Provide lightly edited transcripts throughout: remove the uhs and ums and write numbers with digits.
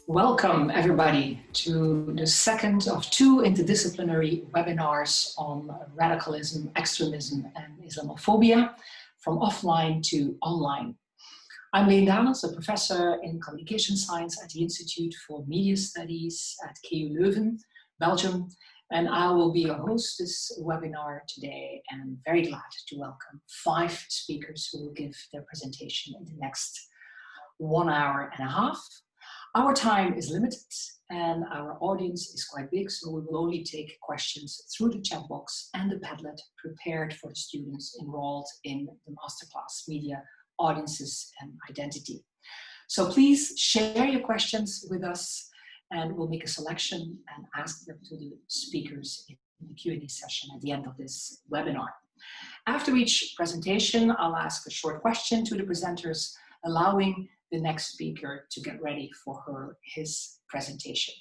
Welcome everybody to the second of two interdisciplinary webinars on radicalism, extremism and Islamophobia from offline to online. I'm Leuven, a professor in communication science at the Institute for Media Studies at KU Leuven, Belgium, and I will be your host this webinar today, and I'm very glad to welcome 5 speakers who will give their presentation in the next 1 hour and a half. Our time is limited and our audience is quite big, so we will only take questions through the chat box and the Padlet prepared for the students enrolled in the masterclass Media, Audiences and Identity. So please share your questions with us and we'll make a selection and ask them to the speakers in the Q&A session at the end of this webinar. After each presentation, I'll ask a short question to the presenters, allowing the next speaker to get ready for his presentation.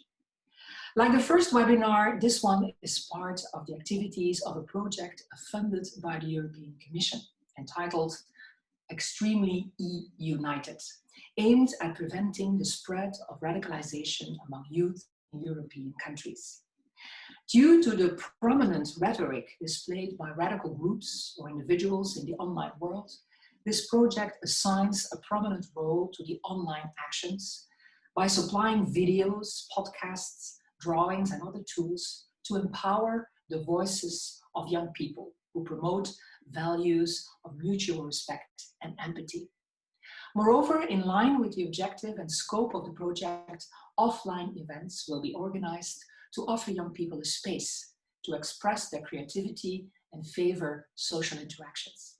Like the first webinar, this one is part of the activities of a project funded by the European Commission entitled Extremely United, aimed at preventing the spread of radicalization among youth in European countries. Due to the prominent rhetoric displayed by radical groups or individuals in the online world, this project assigns a prominent role to the online actions by supplying videos, podcasts, drawings, and other tools to empower the voices of young people who promote values of mutual respect and empathy. Moreover, in line with the objective and scope of the project, offline events will be organized to offer young people a space to express their creativity and favor social interactions.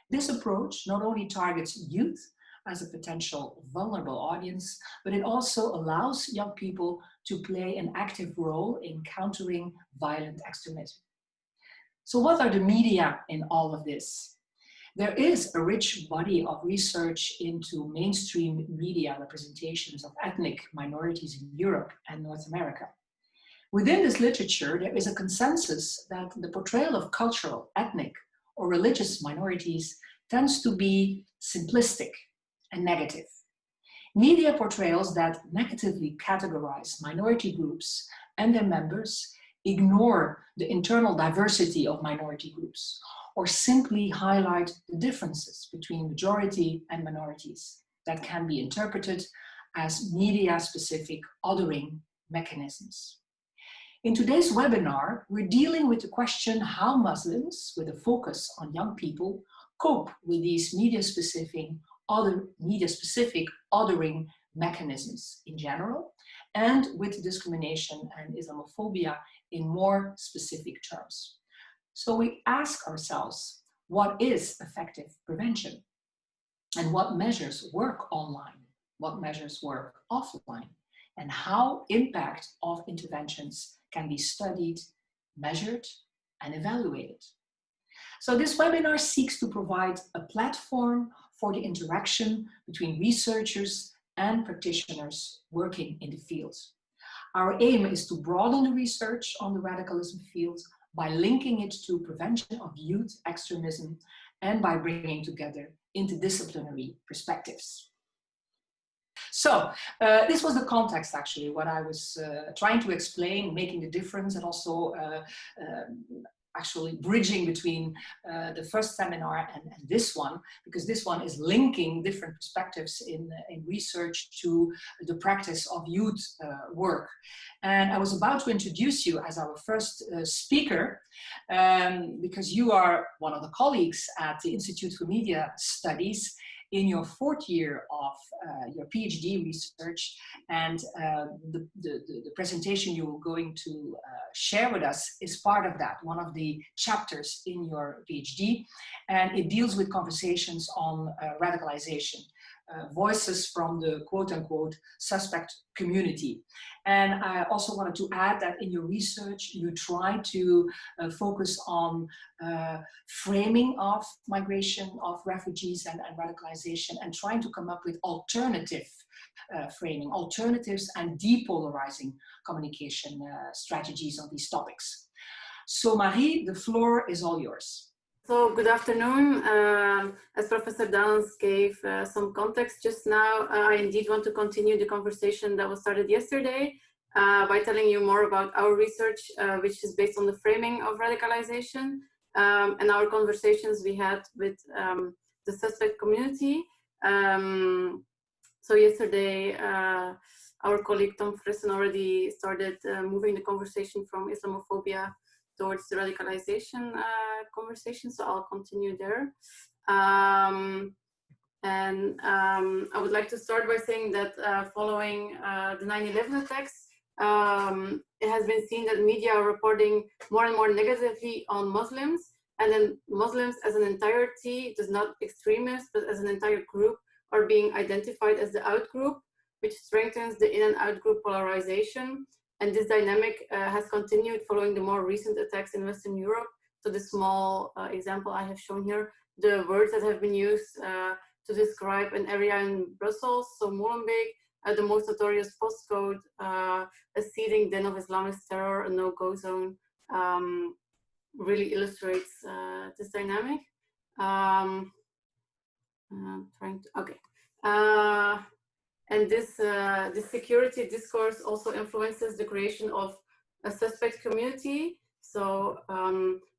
This approach not only targets youth as a potential vulnerable audience, but it also allows young people to play an active role in countering violent extremism. So what are the media in all of this? There is a rich body of research into mainstream media representations of ethnic minorities in Europe and North America. Within this literature, there is a consensus that the portrayal of cultural, ethnic, or religious minorities tends to be simplistic and negative. Media portrayals that negatively categorize minority groups and their members ignore the internal diversity of minority groups or simply highlight the differences between majority and minorities that can be interpreted as media-specific othering mechanisms. In today's webinar, we're dealing with the question how Muslims, with a focus on young people, cope with these media-specific othering mechanisms in general, and with discrimination and Islamophobia in more specific terms. So we ask ourselves, what is effective prevention? And what measures work online? What measures work offline? And how impact of interventions can be studied, measured, and evaluated. So this webinar seeks to provide a platform for the interaction between researchers and practitioners working in the field. Our aim is to broaden the research on the radicalism field by linking it to prevention of youth extremism and by bringing together interdisciplinary perspectives. So this was the context, actually, what I was trying to explain, making the difference, and also actually bridging between the first seminar and this one, because this one is linking different perspectives in research to the practice of youth work. And I was about to introduce you as our first speaker, because you are one of the colleagues at the Institute for Media Studies in your 4th year of your PhD research, and the presentation you're going to share with us is part of that, one of the chapters in your PhD, and it deals with conversations on radicalization, voices from the quote-unquote suspect community. And I also wanted to add that in your research, you try to focus on framing of migration of refugees and radicalization, and trying to come up with alternative framing, alternatives and depolarizing communication strategies on these topics. So Marie, the floor is all yours. So good afternoon. As Professor Dans gave some context just now, I indeed want to continue the conversation that was started yesterday by telling you more about our research, which is based on the framing of radicalization and our conversations we had with the suspect community. So yesterday, our colleague Tom Frissen already started moving the conversation from Islamophobia towards the radicalization conversation, so I'll continue there. I would like to start by saying that following the 9/11 attacks, it has been seen that media are reporting more and more negatively on Muslims, and then Muslims as an entirety, does not extremists, but as an entire group, are being identified as the out group, which strengthens the in and out group polarization. And this dynamic has continued following the more recent attacks in Western Europe. So the small example I have shown here, the words that have been used to describe an area in Brussels, so Molenbeek, the most notorious postcode, a seething den of Islamist terror, a no-go zone, really illustrates this dynamic. And this security discourse also influences the creation of a suspect community. So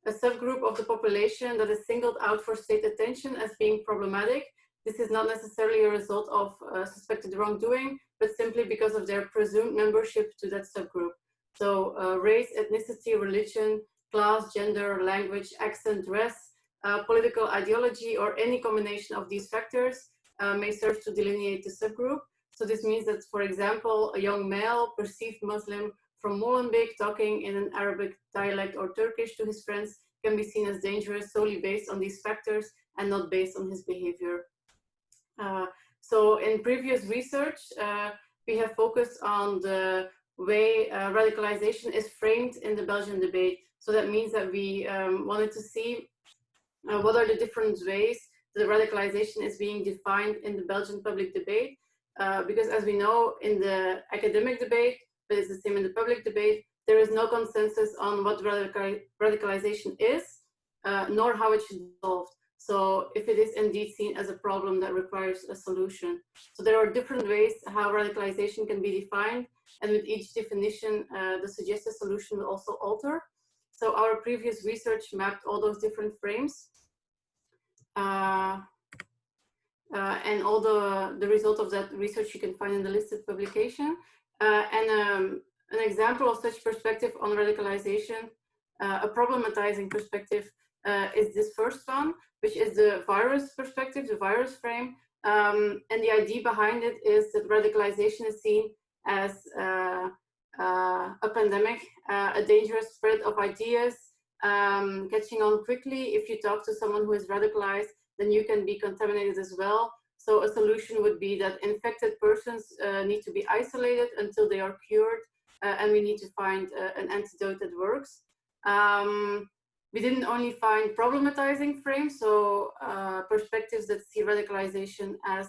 a subgroup of the population that is singled out for state attention as being problematic. This is not necessarily a result of suspected wrongdoing, but simply because of their presumed membership to that subgroup. So race, ethnicity, religion, class, gender, language, accent, dress, political ideology, or any combination of these factors may serve to delineate the subgroup. So this means that, for example, a young male, perceived Muslim from Molenbeek talking in an Arabic dialect or Turkish to his friends can be seen as dangerous solely based on these factors and not based on his behavior. So in previous research, we have focused on the way radicalization is framed in the Belgian debate. So that means that we wanted to see what are the different ways that radicalization is being defined in the Belgian public debate. Because as we know in the academic debate, but it's the same in the public debate, there is no consensus on what radicalization is, nor how it should be solved. So if it is indeed seen as a problem that requires a solution. So there are different ways how radicalization can be defined, and with each definition, the suggested solution will also alter. So our previous research mapped all those different frames. And all the result of that research you can find in the listed publication. An example of such perspective on radicalization, a problematizing perspective, is this first one, which is the virus perspective, the virus frame. And the idea behind it is that radicalization is seen as a pandemic, a dangerous spread of ideas, catching on quickly. If you talk to someone who is radicalized, then you can be contaminated as well. So a solution would be that infected persons need to be isolated until they are cured, and we need to find an antidote that works. We didn't only find problematizing frames, so perspectives that see radicalization as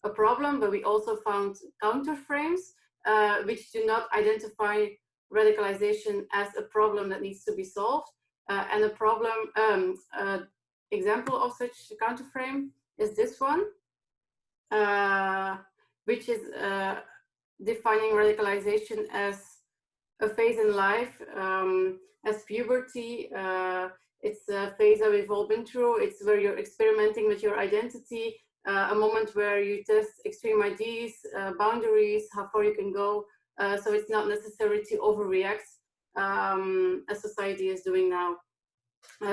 a problem, but we also found counter frames, which do not identify radicalization as a problem that needs to be solved. And a problem, example of such counterframe is this one, which is defining radicalization as a phase in life, as puberty. It's a phase that we've all been through. It's where you're experimenting with your identity, a moment where you test extreme ideas, boundaries, how far you can go. So it's not necessary to overreact as society is doing now.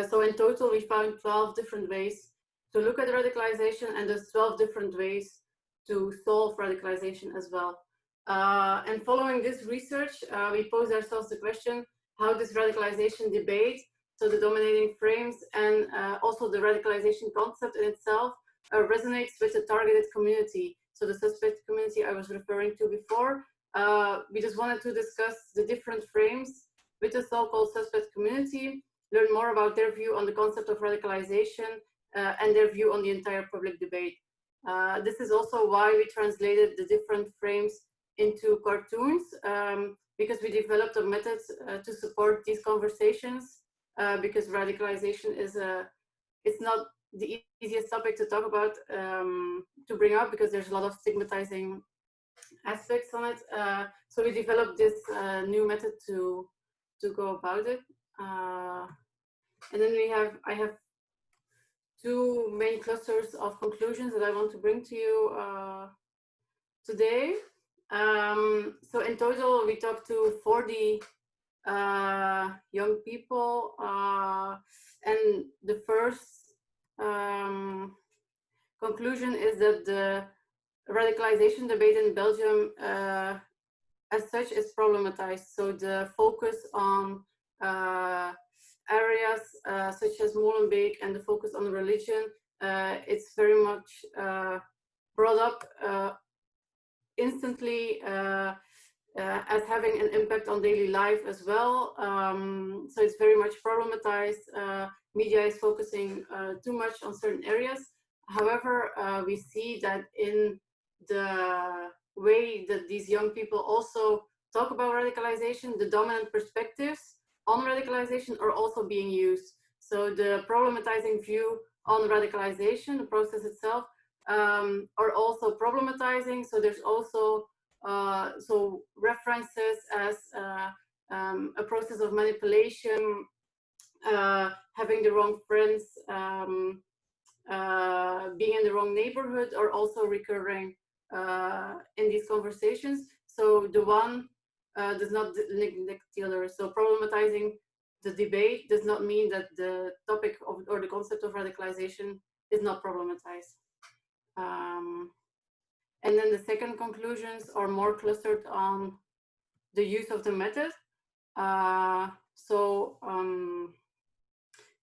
So in total, we found 12 different ways to look at radicalization, and there's 12 different ways to solve radicalization as well. And following this research, we posed ourselves the question, how does radicalization debate, so the dominating frames and also the radicalization concept in itself, resonates with the targeted community, so the suspect community I was referring to before. We just wanted to discuss the different frames with the so-called suspect community, learn more about their view on the concept of radicalization and their view on the entire public debate. This is also why we translated the different frames into cartoons, because we developed a method to support these conversations, because radicalization is a it's not the easiest topic to talk about, to bring up, because there's a lot of stigmatizing aspects on it. So we developed this new method to go about it. And then I have two main clusters of conclusions that I want to bring to you today. So in total, we talked to 40 young people, and the first conclusion is that the radicalization debate in Belgium as such is problematized. So the focus on areas such as Molenbeek and the focus on religion, it's very much brought up instantly as having an impact on daily life as well. So it's very much problematized. Media is focusing too much on certain areas. However, we see that in the way that these young people also talk about radicalization, the dominant perspectives on radicalization are also being used. So the problematizing view on radicalization, the process itself, are also problematizing. So there's also so references as a process of manipulation, having the wrong friends, being in the wrong neighborhood are also recurring in these conversations. So the one does not neglect the other. So problematizing the debate does not mean that the topic of, or the concept of radicalization is not problematized. And then the second conclusions are more clustered on the use of the method.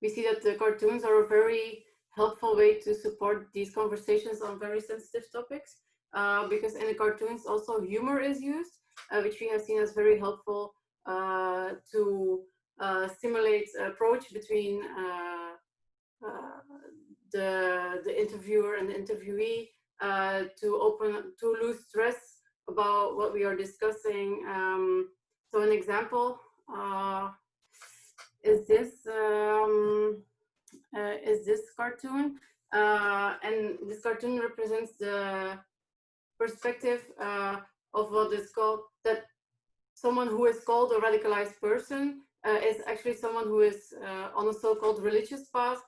We see that the cartoons are a very helpful way to support these conversations on very sensitive topics, because in the cartoons also humor is used, which we have seen as very helpful to stimulate approach between the interviewer and the interviewee, to lose stress about what we are discussing. So an example is this cartoon, and this cartoon represents the perspective of what is called, that someone who is called a radicalized person is actually someone who is on a so-called religious path,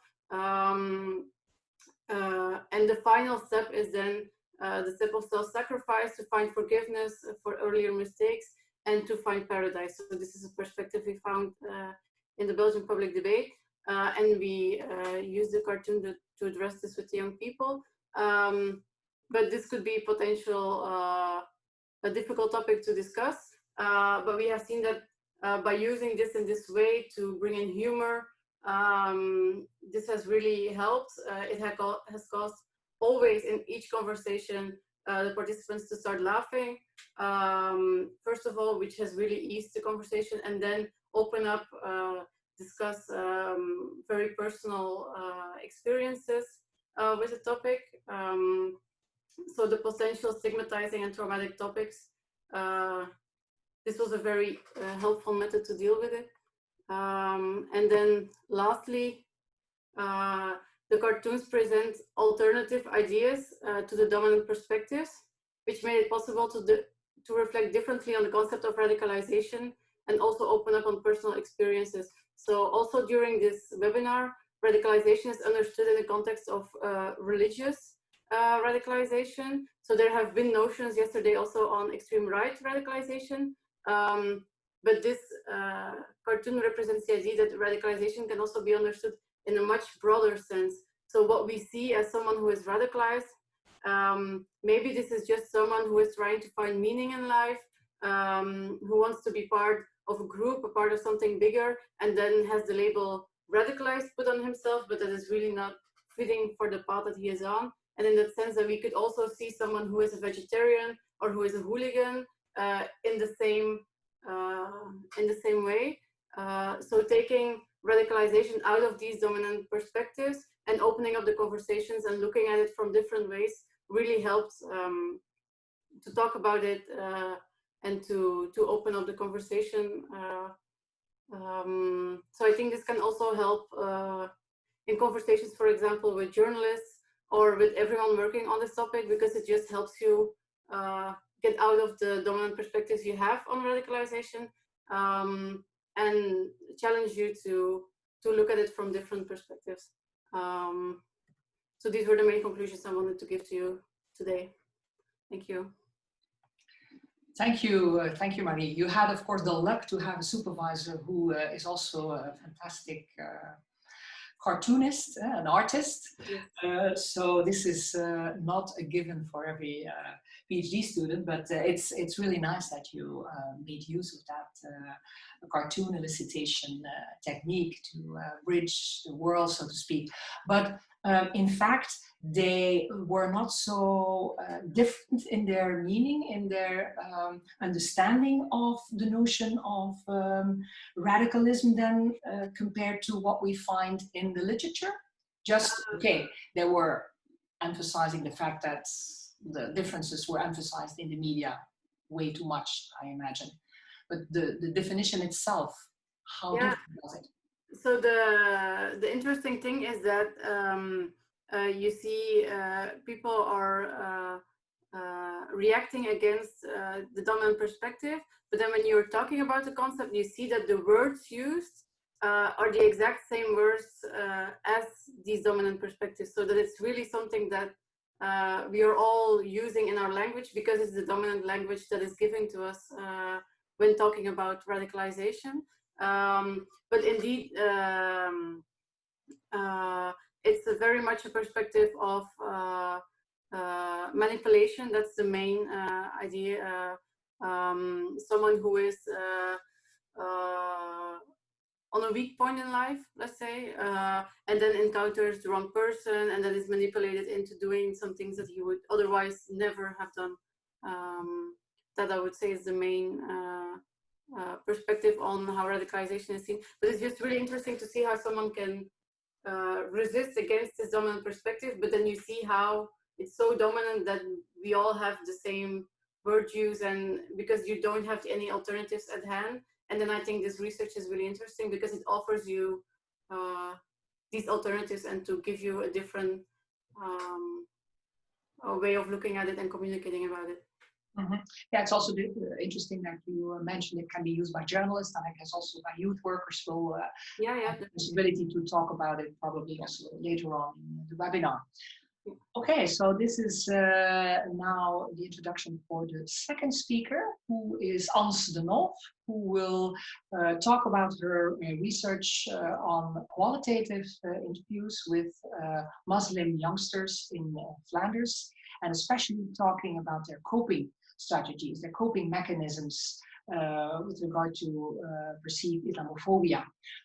and the final step is then the step of self-sacrifice, to find forgiveness for earlier mistakes and to find paradise. So this is a perspective we found in the Belgian public debate, and we use the cartoon to address this with the young people. But this could be a difficult topic to discuss. But we have seen that by using this in this way to bring in humor, this has really helped. It has caused always in each conversation the participants to start laughing, first of all, which has really eased the conversation, and then open up, discuss very personal experiences with the topic. So the potential stigmatizing and traumatic topics, this was a very helpful method to deal with it. And then lastly, the cartoons present alternative ideas to the dominant perspectives, which made it possible to reflect differently on the concept of radicalization and also open up on personal experiences. So also during this webinar, radicalization is understood in the context of religious radicalization. So there have been notions yesterday also on extreme right radicalization. But this cartoon represents the idea that radicalization can also be understood in a much broader sense. So what we see as someone who is radicalized, maybe this is just someone who is trying to find meaning in life, who wants to be part of a group, a part of something bigger, and then has the label radicalized put on himself, but that is really not fitting for the path that he is on. And in that sense, that we could also see someone who is a vegetarian or who is a hooligan in the same way. So taking radicalization out of these dominant perspectives and opening up the conversations and looking at it from different ways really helps to talk about it and to open up the conversation. So I think this can also help in conversations, for example, with journalists or with everyone working on this topic, because it just helps you get out of the dominant perspectives you have on radicalization, and challenge you to look at it from different perspectives. So these were the main conclusions I wanted to give to you today. Thank you. Thank you, Marie. You had, of course, the luck to have a supervisor who is also a fantastic cartoonist, an artist. Yes. So this is not a given for every PhD student, but it's really nice that you made use of that cartoon elicitation technique to bridge the world, so to speak. But in fact, they were not so different in their meaning, in their understanding of the notion of radicalism than compared to what we find in the literature. Just, okay, they were emphasizing the fact that the differences were emphasized in the media way too much, I imagine. But the definition itself, how different was it? So the interesting thing is that you see people are reacting against the dominant perspective, but then when you're talking about the concept, you see that the words used are the exact same words as these dominant perspectives, so that it's really something that we are all using in our language, because it's the dominant language that is given to us when talking about radicalization. But indeed, it's very much a perspective of manipulation. That's the main idea. Someone who is on a weak point in life, let's say, and then encounters the wrong person, and then is manipulated into doing some things that he would otherwise never have done. That I would say is the main perspective on how radicalization is seen. But it's just really interesting to see how someone can resist against this dominant perspective, but then you see how it's so dominant that we all have the same word use, and because you don't have any alternatives at hand. And then I think this research is really interesting because it offers you these alternatives and to give you a different way of looking at it and communicating about it. Mm-hmm. Yeah, it's also interesting that you mentioned it can be used by journalists, and I guess also by youth workers will have the possibility to talk about it probably also later on in the webinar. Okay, so this is now the introduction for the second speaker, who is Ans de Nolf, who will talk about her research on qualitative interviews with Muslim youngsters in Flanders, and especially talking about their coping strategies, their coping mechanisms with regard to perceived Islamophobia.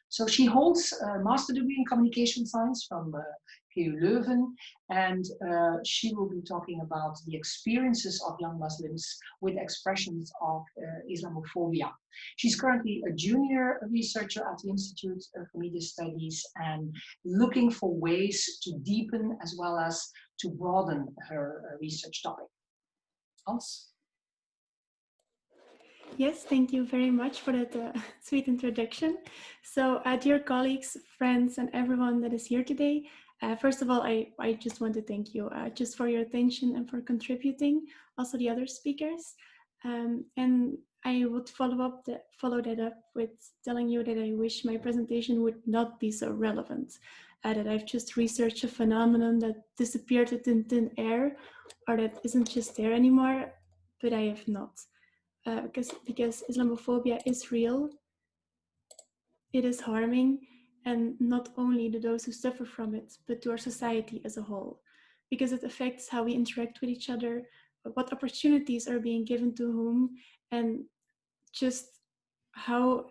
So she holds a master's degree in communication science from KU Leuven, and she will be talking about the experiences of young Muslims with expressions of Islamophobia. She's currently a junior researcher at the Institute for Media Studies and looking for ways to deepen as well as to broaden her research topic. Hans? Yes, thank you very much for that sweet introduction. So, dear colleagues, friends, and everyone that is here today, first of all, I just want to thank you just for your attention and for contributing, also the other speakers. And I would follow that up with telling you that I wish my presentation would not be so relevant, that I've just researched a phenomenon that disappeared in thin air, or that isn't just there anymore, but I have not. Because Islamophobia is real, it is harming, and not only to those who suffer from it, but to our society as a whole, because it affects how we interact with each other, what opportunities are being given to whom, and just how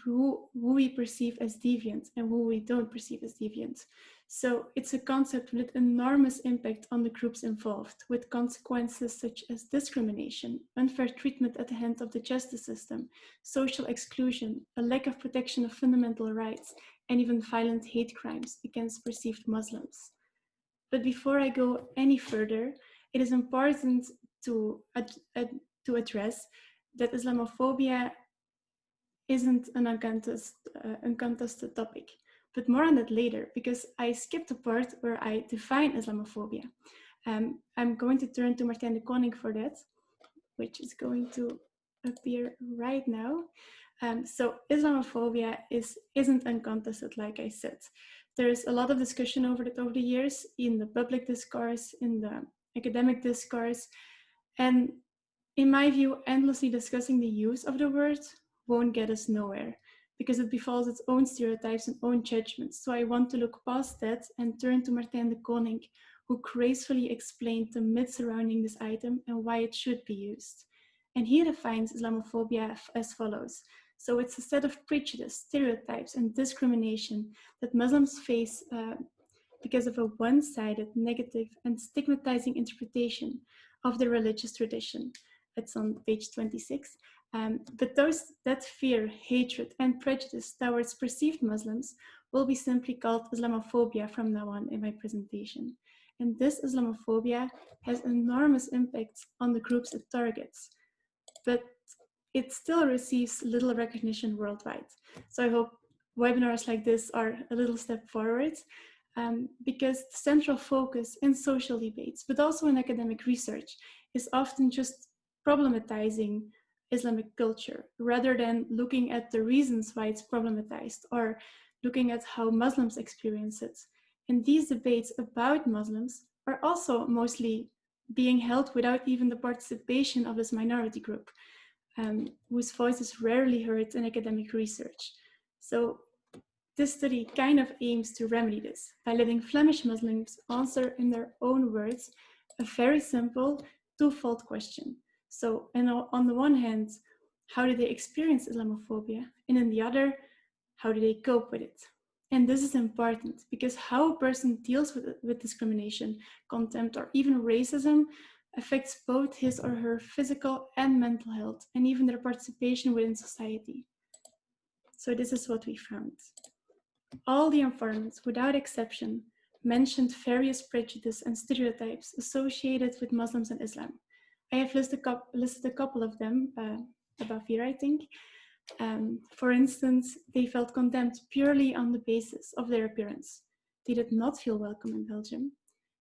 who we perceive as deviant and who we don't perceive as deviant. So it's a concept with enormous impact on the groups involved, with consequences such as discrimination, unfair treatment at the hand of the justice system, social exclusion, a lack of protection of fundamental rights, and even violent hate crimes against perceived Muslims. But before I go any further, it is important to address that Islamophobia isn't an uncontested topic. but more on that later, because I skipped the part where I define Islamophobia. I'm going to turn to Martijn de Koning for that, which is going to appear right now. So Islamophobia isn't uncontested, like I said. There's a lot of discussion over it over the years in the public discourse, in the academic discourse, and in my view, endlessly discussing the use of the word won't get us nowhere, because it befalls its own stereotypes and own judgments. So I want to look past that and turn to Martijn de Koning, who gracefully explained the myth surrounding this item and why it should be used. And he defines Islamophobia as follows. So it's a set of prejudice, stereotypes, and discrimination that Muslims face because of a one-sided, negative, and stigmatizing interpretation of the religious tradition. It's on page 26. But that fear, hatred, and prejudice towards perceived Muslims will be simply called Islamophobia from now on in my presentation. And this Islamophobia has enormous impacts on the groups it targets, but it still receives little recognition worldwide. So I hope webinars like this are a little step forward, because the central focus in social debates, but also in academic research, is often just problematizing Islamic culture rather than looking at the reasons why it's problematized or looking at how Muslims experience it. And these debates about Muslims are also mostly being held without even the participation of this minority group, whose voice is rarely heard in academic research. So this study kind of aims to remedy this by letting Flemish Muslims answer in their own words a very simple twofold question. So, on the one hand, how do they experience Islamophobia? And in the other, how do they cope with it? And this is important because how a person deals with discrimination, contempt, or even racism affects both his or her physical and mental health, and even their participation within society. So this is what we found. All the informants, without exception, mentioned various prejudices and stereotypes associated with Muslims and Islam. I have listed a couple of them above here, I think. For instance, they felt condemned purely on the basis of their appearance. They did not feel welcome in Belgium.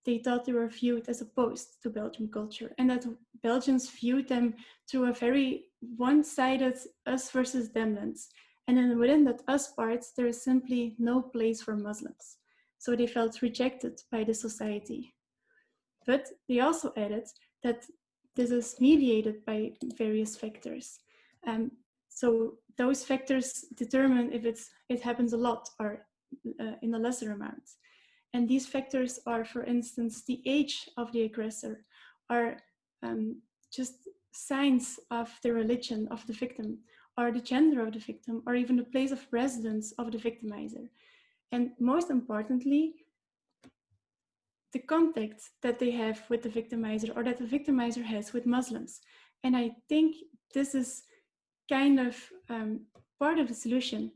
They thought they were viewed as opposed to Belgian culture, and that Belgians viewed them through a very one-sided us versus them lens. And then within that us part, there is simply no place for Muslims. So they felt rejected by the society. But they also added that this is mediated by various factors. So those factors determine if it happens a lot or in a lesser amount. And these factors are, for instance, the age of the aggressor, or just signs of the religion of the victim, or the gender of the victim, or even the place of residence of the victimizer. And most importantly, the contact that they have with the victimizer, or that the victimizer has with Muslims. And I think this is kind of part of the solution,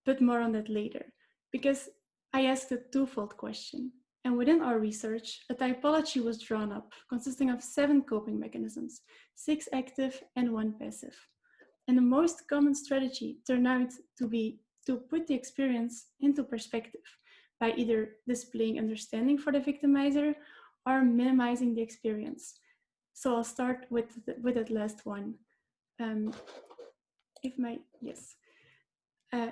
but more on that later, because I asked a twofold question. And within our research, a typology was drawn up consisting of 7 coping mechanisms, 6 active and 1 passive. And the most common strategy turned out to be to put the experience into perspective by either displaying understanding for the victimizer or minimizing the experience. So I'll start with that last one.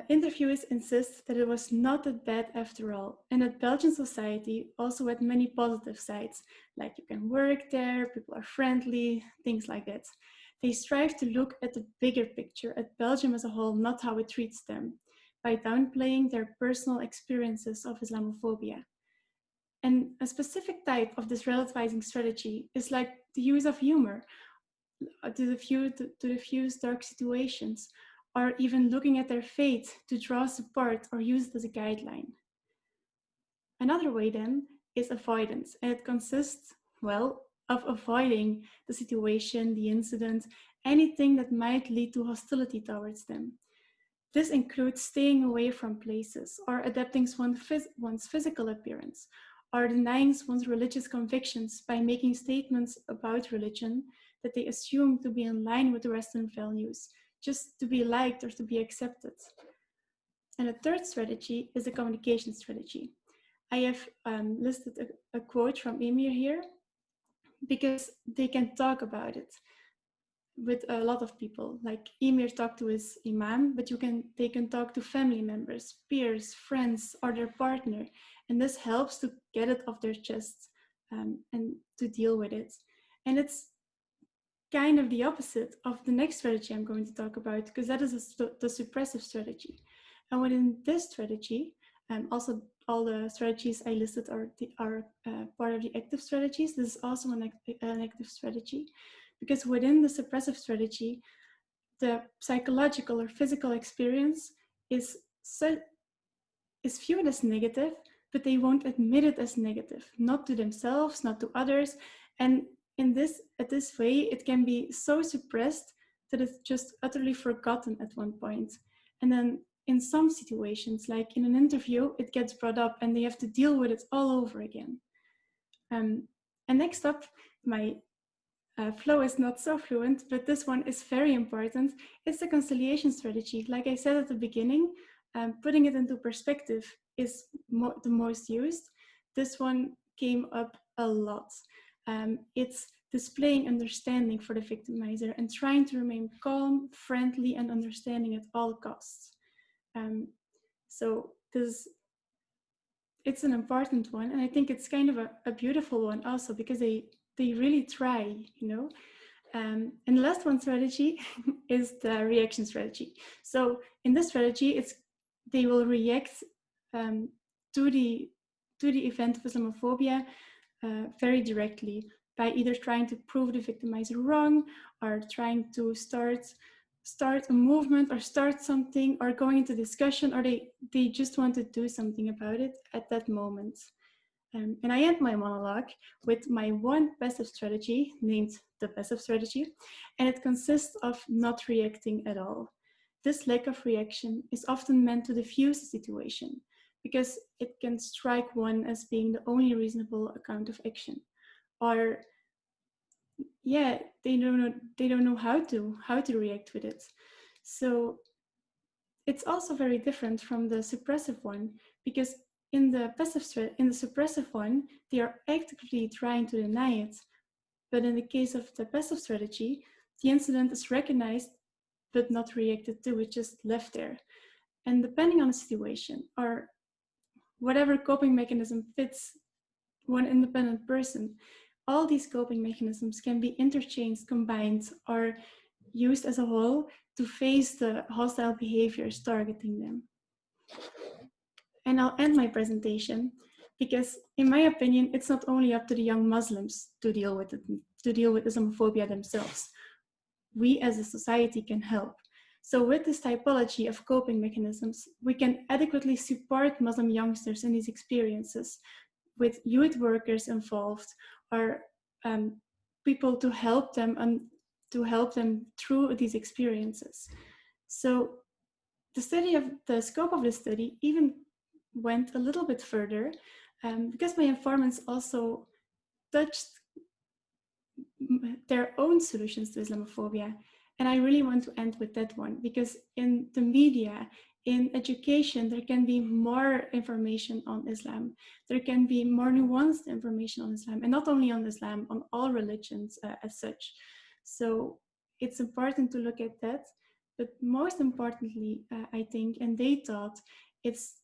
Interviewers insist that it was not that bad after all, and that Belgian society also had many positive sides, like you can work there, people are friendly, things like that. They strive to look at the bigger picture, at Belgium as a whole, not how it treats them, by downplaying their personal experiences of Islamophobia. And a specific type of this relativizing strategy is like the use of humor to diffuse dark situations, or even looking at their fate to draw support or use it as a guideline. Another way then is avoidance, and it consists, well, of avoiding the situation, the incident, anything that might lead to hostility towards them. This includes staying away from places, or adapting one's physical appearance, or denying one's religious convictions by making statements about religion that they assume to be in line with the Western values, just to be liked or to be accepted. And a third strategy is the communication strategy. I have listed a quote from Emir here because they can talk about it with a lot of people. Like Emir talked to his imam, but they can talk to family members, peers, friends, or their partner. And this helps to get it off their chest and to deal with it. And it's kind of the opposite of the next strategy I'm going to talk about, because that is the suppressive strategy. And within this strategy, also all the strategies I listed are part of the active strategies. This is also an active strategy, because within the suppressive strategy, the psychological or physical experience is viewed as negative, but they won't admit it as negative, not to themselves, not to others. And at this way, it can be so suppressed that it's just utterly forgotten at one point. And then in some situations, like in an interview, it gets brought up and they have to deal with it all over again. And next up, my flow is not so fluent, but this one is very important. It's the conciliation strategy. Like I said at the beginning, putting it into perspective is the most used. This one came up a lot. It's displaying understanding for the victimizer and trying to remain calm, friendly, and understanding at all costs. So it's an important one, and I think it's kind of a beautiful one also, because they really try, you know. And the last one strategy is the reaction strategy. So in this strategy, they will react to the event of Islamophobia very directly by either trying to prove the victimizer wrong, or trying to start a movement, or start something, or going into discussion, or they just want to do something about it at that moment. And I end my monologue with my one passive strategy, named the passive strategy, and it consists of not reacting at all. This lack of reaction is often meant to diffuse the situation, because it can strike one as being the only reasonable account of action. Or, yeah, they don't know how to react with it. So it's also very different from the suppressive one, because in the suppressive one, they are actively trying to deny it. But in the case of the passive strategy, the incident is recognized but not reacted to, it's just left there. And depending on the situation, or whatever coping mechanism fits one independent person, all these coping mechanisms can be interchanged, combined, or used as a whole to face the hostile behaviors targeting them. And I'll end my presentation, because in my opinion, it's not only up to the young Muslims to deal with Islamophobia themselves. We as a society can help. So with this typology of coping mechanisms, we can adequately support Muslim youngsters in these experiences, with youth workers involved, or people to help them through these experiences. So the scope of the study even went a little bit further, because my informants also touched their own solutions to Islamophobia. And I really want to end with that one, because in the media, in education, there can be more information on Islam. There can be more nuanced information on Islam, and not only on Islam, on all religions as such. So it's important to look at that. But most importantly, I think, and they thought, it's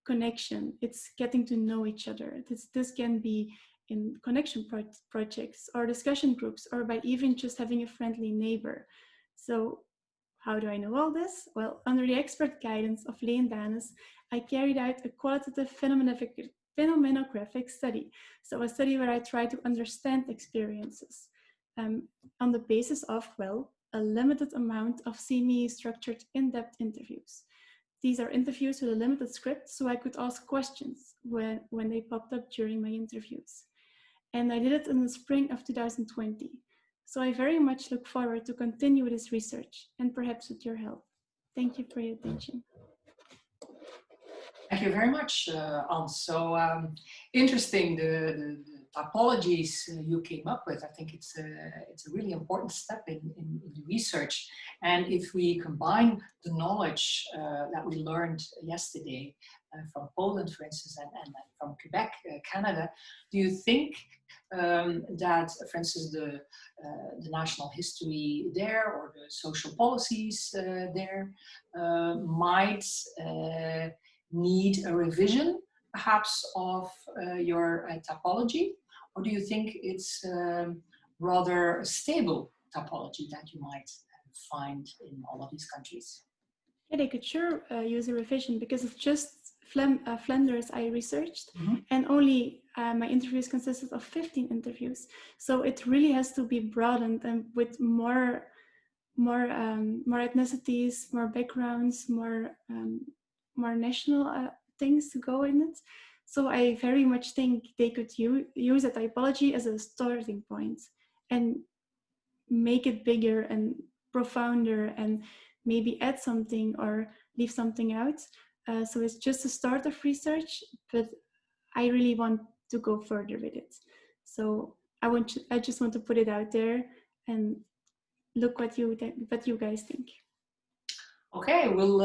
connection. It's getting to know each other. This can be in connection projects or discussion groups, or by even just having a friendly neighbor. So how do I know all this? Well, under the expert guidance of Leuven Danes, I carried out a qualitative phenomenographic study. So a study where I try to understand experiences on the basis of, well, a limited amount of semi-structured in-depth interviews. These are interviews with a limited script, so I could ask questions when they popped up during my interviews. And I did it in the spring of 2020. So I very much look forward to continue with this research, and perhaps with your help. Thank you for your attention. Thank you very much, Ans. So interesting, the typologies you came up with. I think it's a really important step in the research. And if we combine the knowledge that we learned yesterday from Poland, for instance, and from Quebec, Canada, do you think that, for instance, the national history there or the social policies there might need a revision, perhaps, of your typology? Or do you think it's rather a stable typology that you might find in all of these countries? Yeah, they could sure use a revision, because it's just Flanders I researched, and only my interviews consisted of 15 interviews. So it really has to be broadened and with more ethnicities, more backgrounds, more national things to go in it. So I very much think they could use a typology as a starting point and make it bigger and profounder, and maybe add something or leave something out. So it's just a start of research, but I really want to go further with it. So I just want to put it out there and look what you guys think. Okay, well,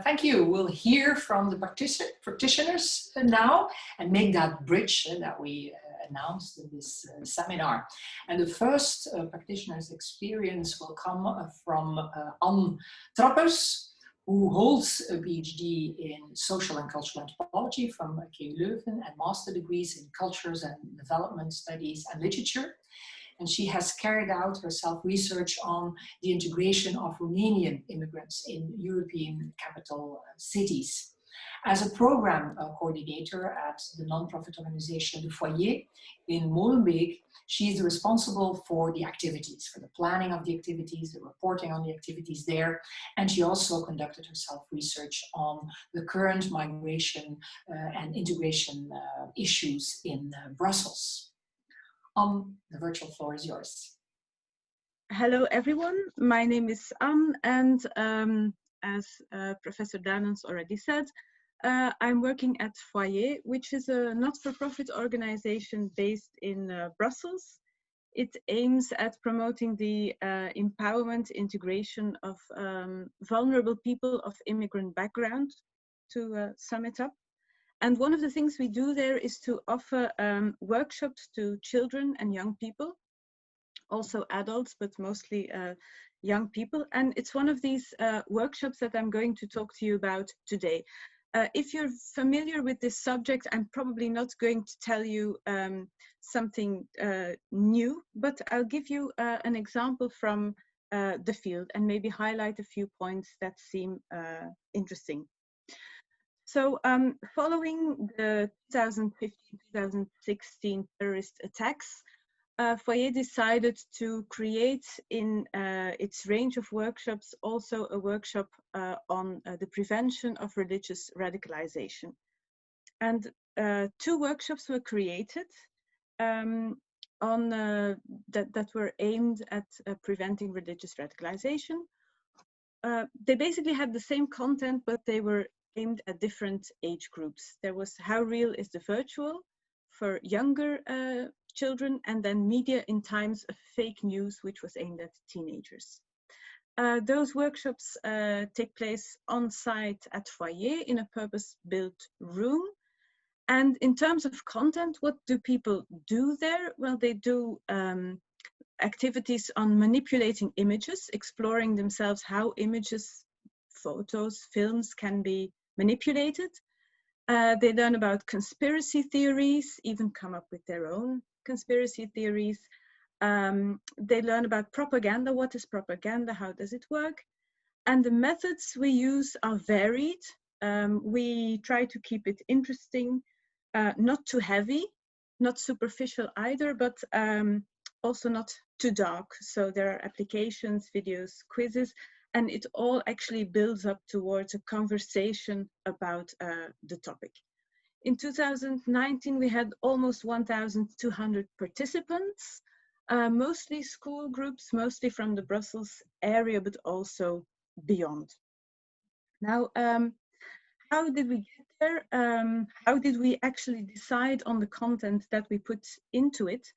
thank you. We'll hear from the practitioners now and make that bridge that we announced in this seminar. And the first practitioner's experience will come from Anne Trappers, who holds a PhD in social and cultural anthropology from KU Leuven and master degrees in cultures and development studies and literature. And she has carried out herself research on the integration of Romanian immigrants in European capital cities. As a program coordinator at the non-profit organization Le Foyer in Molenbeek, she is responsible for the activities, for the planning of the activities, the reporting on the activities there. And she also conducted herself research on the current migration and integration issues in Brussels. The virtual floor is yours. Hello, everyone. My name is Anne, and as Professor Danens already said, I'm working at Foyer, which is a not-for-profit organization based in Brussels. It aims at promoting the empowerment, integration of vulnerable people of immigrant background, to sum it up. And one of the things we do there is to offer workshops to children and young people, also adults, but mostly young people. And it's one of these workshops that I'm going to talk to you about today. If you're familiar with this subject, I'm probably not going to tell you something new, but I'll give you an example from the field and maybe highlight a few points that seem interesting. So following the 2015-2016 terrorist attacks, Foyer decided to create in its range of workshops also a workshop on the prevention of religious radicalization. And 2 workshops were created that were aimed at preventing religious radicalization. They basically had the same content, but they were aimed at different age groups. There was How Real is the Virtual for younger children, and then Media in Times of Fake News, which was aimed at teenagers. Those workshops take place on site at Foyer in a purpose-built room. And in terms of content, what do people do there? Well, they do activities on manipulating images, exploring themselves how images, photos, films can be manipulated. They learn about conspiracy theories, even come up with their own conspiracy theories. They learn about propaganda. What is propaganda? How does it work? And the methods we use are varied. We try to keep it interesting, not too heavy, not superficial either, but also not too dark. So there are applications, videos, quizzes, and it all actually builds up towards a conversation about the topic. In 2019, we had almost 1,200 participants, mostly school groups, mostly from the Brussels area, but also beyond. Now, how did we get there, how did we actually decide on the content that we put into it?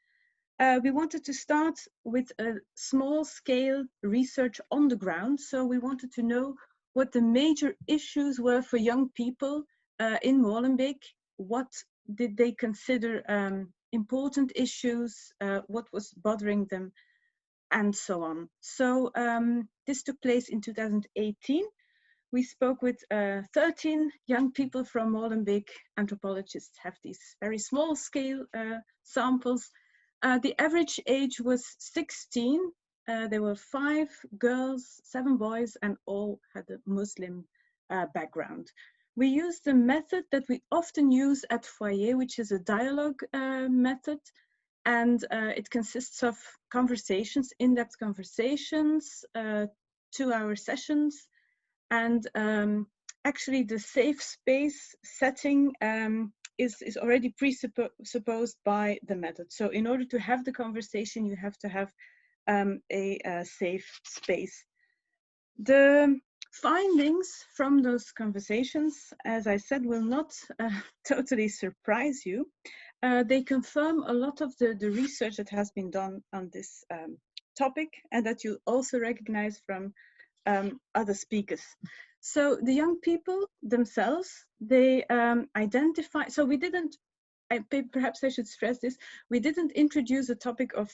We wanted to start with a small-scale research on the ground. So we wanted to know what the major issues were for young people in Molenbeek. What did they consider important issues? What was bothering them? And so on. So this took place in 2018. We spoke with 13 young people from Molenbeek. Anthropologists have these very small scale samples. The average age was 16. There were 5 girls, 7 boys, and all had a Muslim background. We used a method that we often use at Foyer, which is a dialogue method. And it consists of conversations, in-depth conversations, 2-hour sessions. And actually the safe space setting is already presupposed by the method. So in order to have the conversation, you have to have a safe space. The findings from those conversations, as I said, will not totally surprise you. They confirm a lot of the research that has been done on this topic, and that you also recognize from other speakers. So the young people themselves, they identify, so we didn't, perhaps I should stress this, we didn't introduce a topic of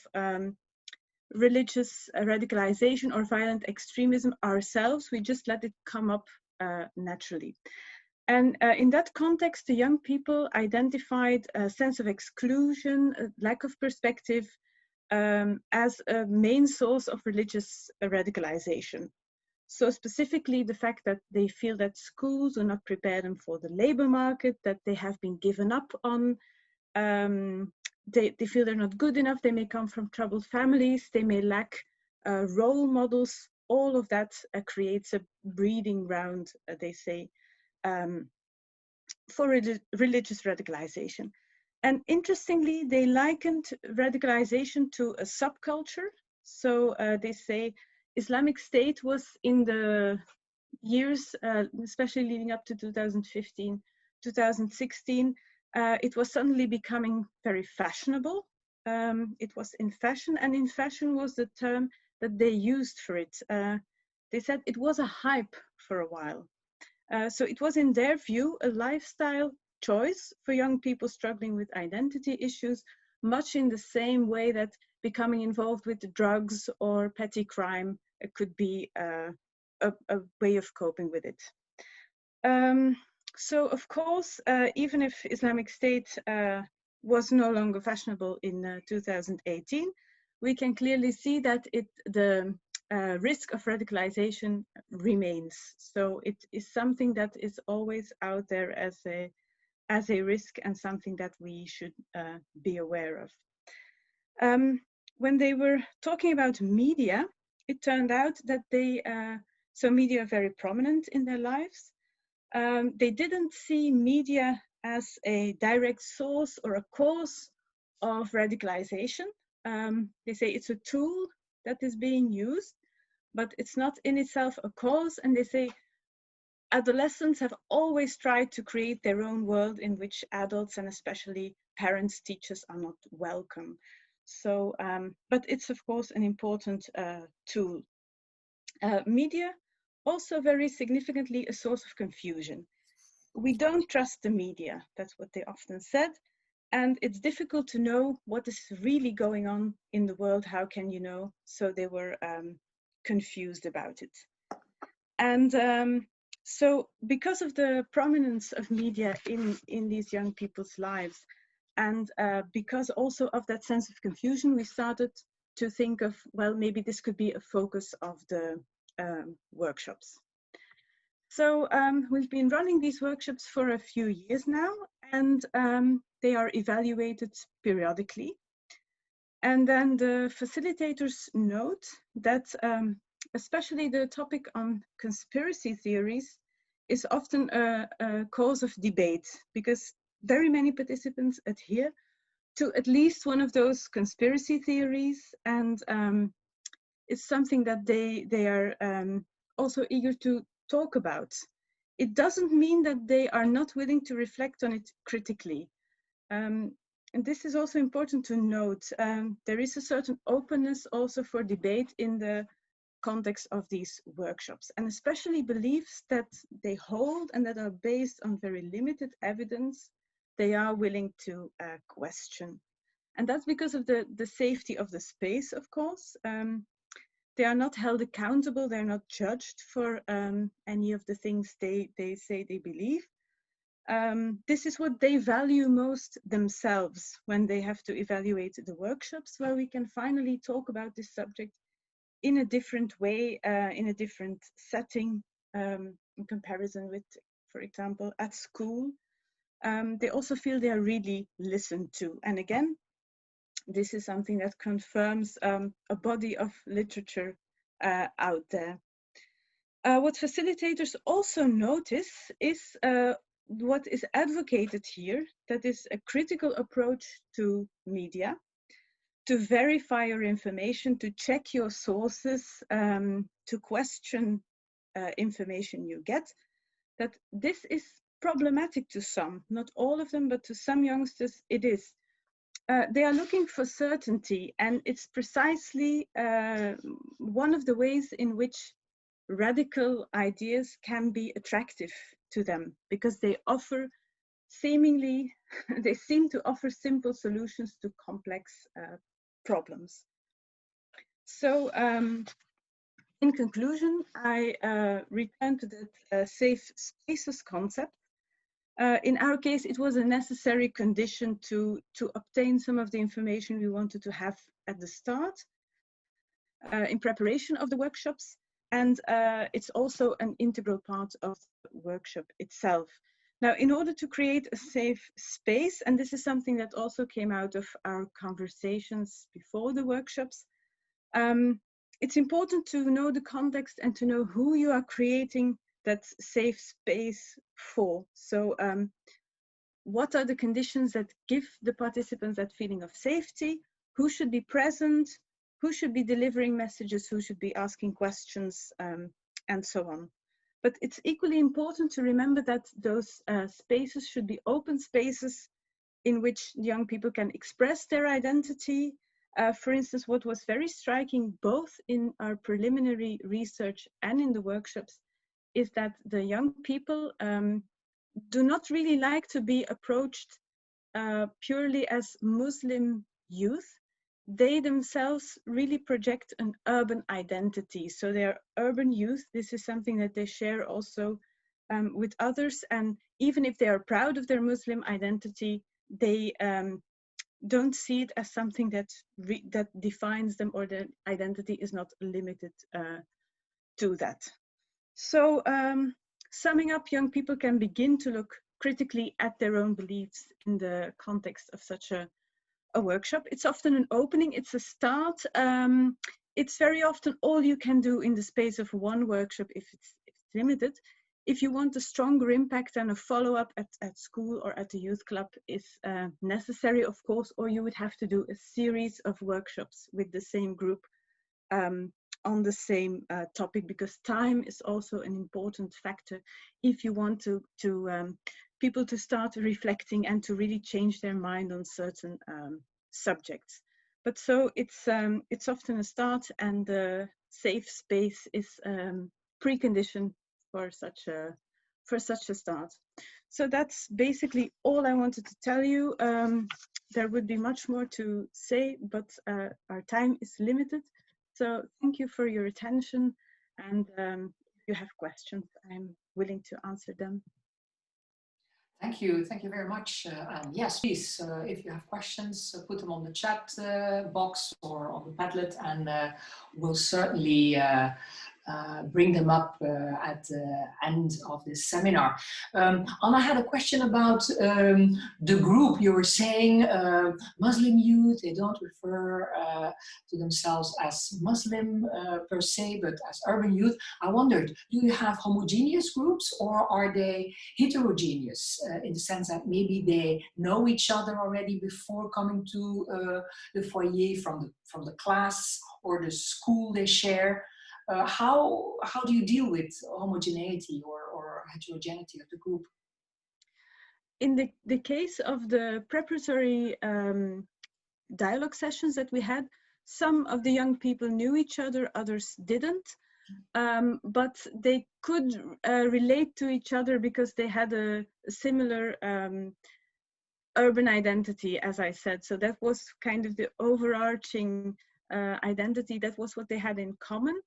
religious radicalization or violent extremism ourselves, we just let it come up naturally. And in that context, the young people identified a sense of exclusion, a lack of perspective as a main source of religious radicalization. So specifically the fact that they feel that schools do not prepare them for the labor market, that they have been given up on, they feel they're not good enough, they may come from troubled families, they may lack role models. All of that creates a breeding ground, they say, for religious radicalization. And interestingly, they likened radicalization to a subculture. So they say Islamic State was in the years, especially leading up to 2015, 2016, it was suddenly becoming very fashionable. It was in fashion, and in fashion was the term that they used for it. They said it was a hype for a while. So it was, in their view, a lifestyle choice for young people struggling with identity issues, much in the same way that becoming involved with drugs or petty crime could be a way of coping with it. So, of course, even if Islamic State was no longer fashionable in 2018, we can clearly see that the risk of radicalization remains. So it is something that is always out there as a risk, and something that we should be aware of. When they were talking about media, it turned out that so media are very prominent in their lives. They didn't see media as a direct source or a cause of radicalization. They say it's a tool that is being used, but it's not in itself a cause. And they say adolescents have always tried to create their own world in which adults, and especially parents, teachers, are not welcome. So, but it's of course an important tool. Media, also very significantly a source of confusion. We don't trust the media, that's what they often said. And it's difficult to know what is really going on in the world. How can you know? So they were confused about it. And so because of the prominence of media in these young people's lives, and because also of that sense of confusion, we started to think of, well, maybe this could be a focus of the workshops. So we've been running these workshops for a few years now, and they are evaluated periodically. And then the facilitators note that especially the topic on conspiracy theories is often a cause of debate, because very many participants adhere to at least one of those conspiracy theories, and it's something that they are also eager to talk about. it doesn't mean that they are not willing to reflect on it critically. And this is also important to note. There is a certain openness also for debate in the context of these workshops, and especially beliefs that they hold and that are based on very limited evidence, they are willing to question. And that's because of the safety of the space, of course. They are not held accountable, they're not judged for any of the things they say they believe. This is what they value most themselves when they have to evaluate the workshops, where we can finally talk about this subject in a different way, in a different setting, in comparison with, for example, at school. They also feel they are really listened to. And again, this is something that confirms a body of literature out there. What facilitators also notice is what is advocated here, that is a critical approach to media, to verify your information, to check your sources, to question information you get, that this is problematic to some, not all of them, but to some youngsters it is. They are looking for certainty, and it's precisely one of the ways in which radical ideas can be attractive to them, because they offer seemingly, they seem to offer simple solutions to complex problems. So in conclusion, I return to the safe spaces concept. In our case, it was a necessary condition to obtain some of the information we wanted to have at the start in preparation of the workshops. And it's also an integral part of the workshop itself. Now, in order to create a safe space, and this is something that also came out of our conversations before the workshops, it's important to know the context and to know who you are creating that safe space for. So what are the conditions that give the participants that feeling of safety? Who should be present? Who should be delivering messages? Who should be asking questions? And so on. But it's equally important to remember that those spaces should be open spaces in which young people can express their identity. For instance, what was very striking both in our preliminary research and in the workshops is that the young people do not really like to be approached purely as Muslim youth. They themselves really project an urban identity. So they are urban youth. This is something that they share also with others. And even if they are proud of their Muslim identity, they don't see it as something that defines them, or their identity is not limited to that. So summing up, young people can begin to look critically at their own beliefs in the context of such a workshop. It's often an opening, it's a start. It's very often all you can do in the space of one workshop if it's limited. If you want a stronger impact, and a follow-up at school or at the youth club is necessary, of course, or you would have to do a series of workshops with the same group on the same topic, because time is also an important factor if you want to people to start reflecting and to really change their mind on certain subjects. But so it's often a start, and the safe space is precondition for such a start. So that's basically all I wanted to tell you. There would be much more to say, but our time is limited. So thank you for your attention, and if you have questions, I'm willing to answer them. Thank you very much, Anne. Yes, please, if you have questions, put them on the chat box or on the Padlet, and we'll certainly bring them up at the end of this seminar. Anna had a question about the group. You were saying Muslim youth, they don't refer to themselves as Muslim per se, but as urban youth. I wondered, do you have homogeneous groups, or are they heterogeneous in the sense that maybe they know each other already before coming to the foyer from the class or the school they share? How do you deal with homogeneity or heterogeneity of the group? In the case of the preparatory dialogue sessions that we had, some of the young people knew each other, others didn't. But they could relate to each other because they had a similar urban identity, as I said. So that was kind of the overarching identity. That was what they had in common.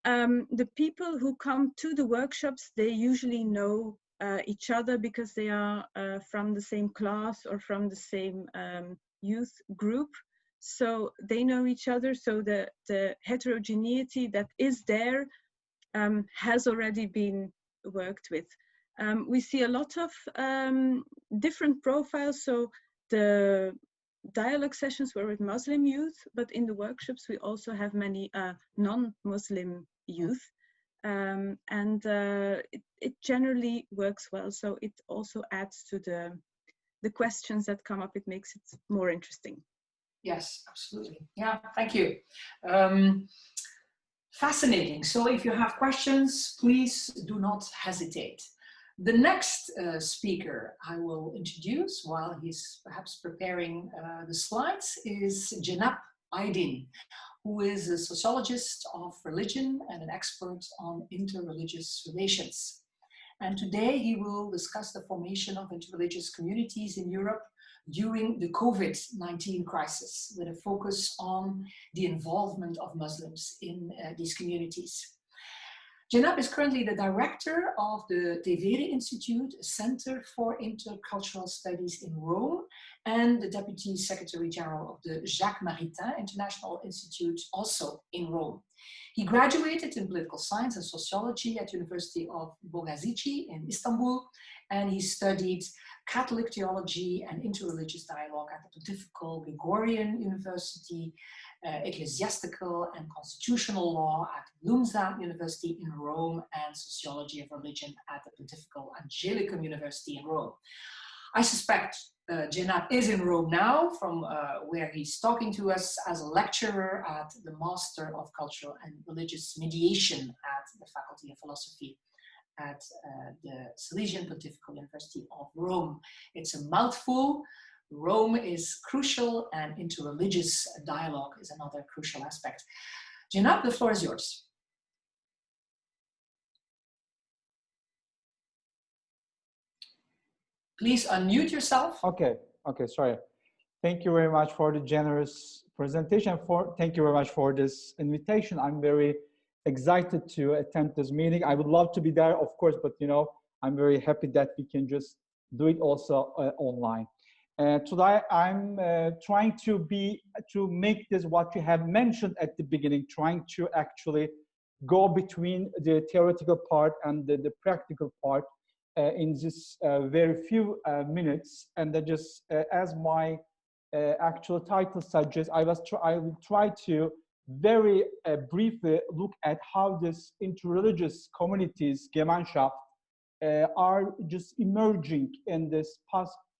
The people who come to the workshops, they usually know each other because they are from the same class or from the same youth group. So they know each other. So the heterogeneity that is there has already been worked with. We see a lot of different profiles. So the dialogue sessions were with Muslim youth, but in the workshops we also have many non-Muslim youth. It generally works well. So it also adds to the questions that come up. It makes it more interesting. Yes, absolutely. Yeah, thank you. Fascinating. So if you have questions, please do not hesitate. The next speaker I will introduce while he's perhaps preparing the slides is Janab Aydin, who is a sociologist of religion and an expert on interreligious relations. And today he will discuss the formation of interreligious communities in Europe during the COVID-19 crisis, with a focus on the involvement of Muslims in these communities. Janab is currently the director of the Tevere Institute, a center for intercultural studies in Rome, and the deputy secretary general of the Jacques Maritain International Institute, also in Rome. He graduated in political science and sociology at University of Bogazici in Istanbul, and he studied Catholic theology and interreligious dialogue at the Pontifical Gregorian University, ecclesiastical and constitutional law at Lumsa University in Rome, and sociology of religion at the Pontifical Angelicum University in Rome. I suspect Janab is in Rome now, from where he's talking to us as a lecturer at the Master of Cultural and Religious Mediation at the Faculty of Philosophy at the Salesian Pontifical University of Rome. It's a mouthful. Rome is crucial, and interreligious dialogue is another crucial aspect. Janab, the floor is yours. Please unmute yourself. Okay, sorry. Thank you very much for the generous presentation. Thank you very much for this invitation. I'm very excited to attend this meeting. I would love to be there, of course, but you know, I'm very happy that we can just do it also online. Today, I'm trying to make this what you have mentioned at the beginning, trying to actually go between the theoretical part and the practical part in this very few minutes. And then just as my actual title suggests, I will try to very briefly look at how this interreligious communities, Gemeinschaft, are just emerging in this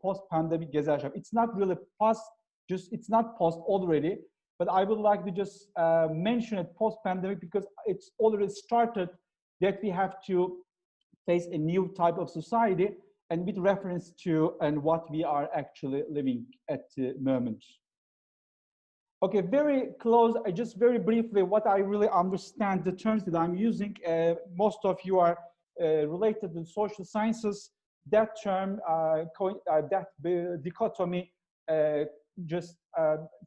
post-pandemic Gesellschaft. It's not really it's not post already, but I would like to just mention it post-pandemic because it's already started that we have to face a new type of society, and with reference to and what we are actually living at the moment. Okay, very close. I just very briefly, what I really understand the terms that I'm using. Most of you are related to social sciences. That term, that dichotomy,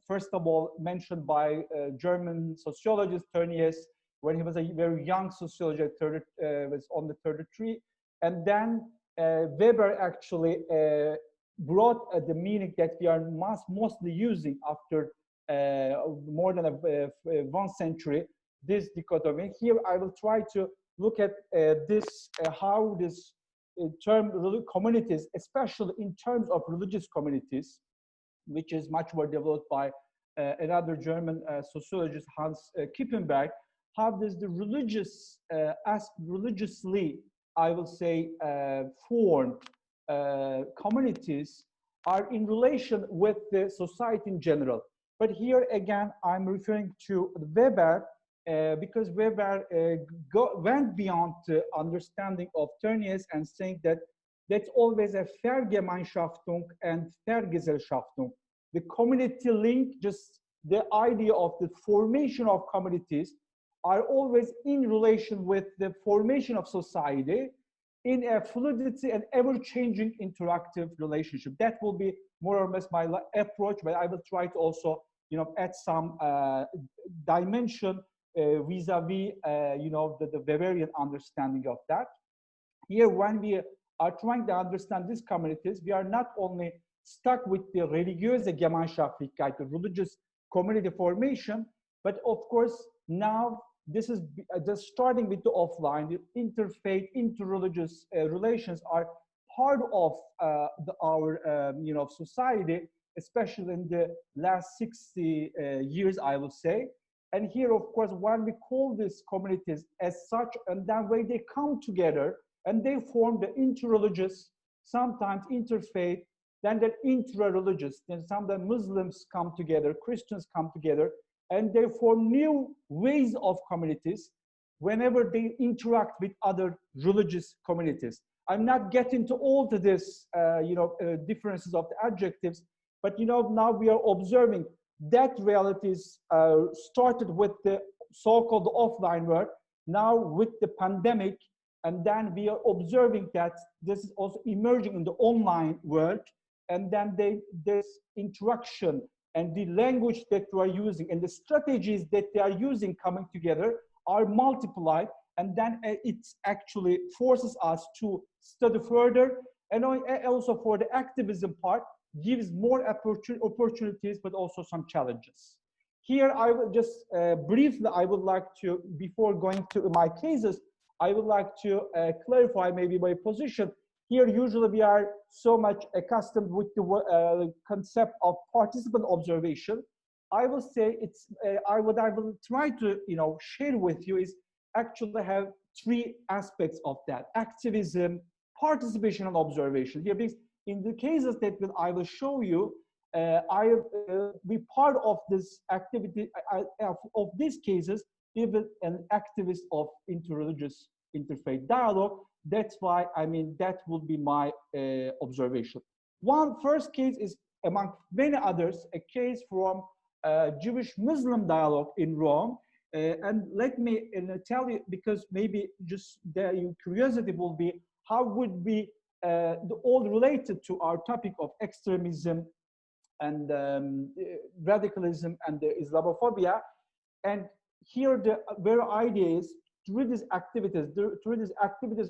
first of all mentioned by German sociologist Tönnies when he was a very young sociologist, was on the 33, and then Weber actually brought the meaning that we are mostly using after more than 1 century, this dichotomy. Here I will try to look at how this term communities, especially in terms of religious communities, which is much more developed by another German sociologist, Hans Kippenberg, how does the religiously, I will say, formed communities are in relation with the society in general. But here again, I'm referring to Weber because Weber went beyond the understanding of Tönnies and saying that that's always a Vergemeinschaftung and Vergesellschaftung. The community link, just the idea of the formation of communities, are always in relation with the formation of society in a fluidity and ever-changing interactive relationship. That will be more or less my approach, but I will try to also, add some dimension vis-a-vis, the Weberian understanding of that. Here, when we are trying to understand these communities, we are not only stuck with the religiöse Gemeinschaftlichkeit, the religious community formation, but of course, now this is just starting with the offline, the interfaith, interreligious relations are part of our society, especially in the last 60 years, I would say. And here, of course, when we call these communities as such, and that way they come together and they form the interreligious, sometimes interfaith, then the intra-religious, then sometimes Muslims come together, Christians come together, and they form new ways of communities whenever they interact with other religious communities. I'm not getting to all to this, differences of the adjectives, but now we are observing that realities started with the so-called offline world, now with the pandemic, and then we are observing that this is also emerging in the online world, and then this interaction and the language that we are using and the strategies that they are using coming together are multiplied, and then it actually forces us to study further, and also for the activism part gives more opportunities but also some challenges. Here I will just briefly, I would like to, before going to my cases, I would like to clarify maybe my position. Here, usually we are so much accustomed with the concept of participant observation. I will say it's, what I will try to share with you is actually have three aspects of that: activism, participation, and observation. Here, because in the cases that I will show you, I be part of this activity of these cases, even an activist of interreligious interfaith dialogue. That's why, that would be my observation. One first case is, among many others, a case from Jewish-Muslim dialogue in Rome. And let me tell you, because maybe just your curiosity will be, how would be all related to our topic of extremism and radicalism and the Islamophobia. And here the very idea is, through these activities,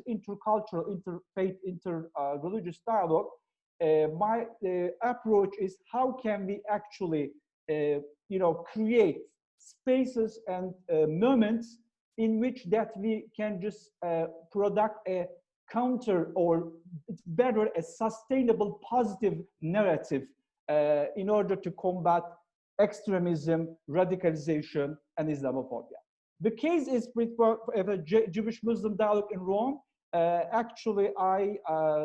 intercultural, interfaith, interreligious dialogue, my approach is how can we actually, create spaces and moments in which that we can just product a counter, or it's better, a sustainable positive narrative in order to combat extremism, radicalization, and Islamophobia. The case is with a Jewish-Muslim dialogue in Rome. Actually, I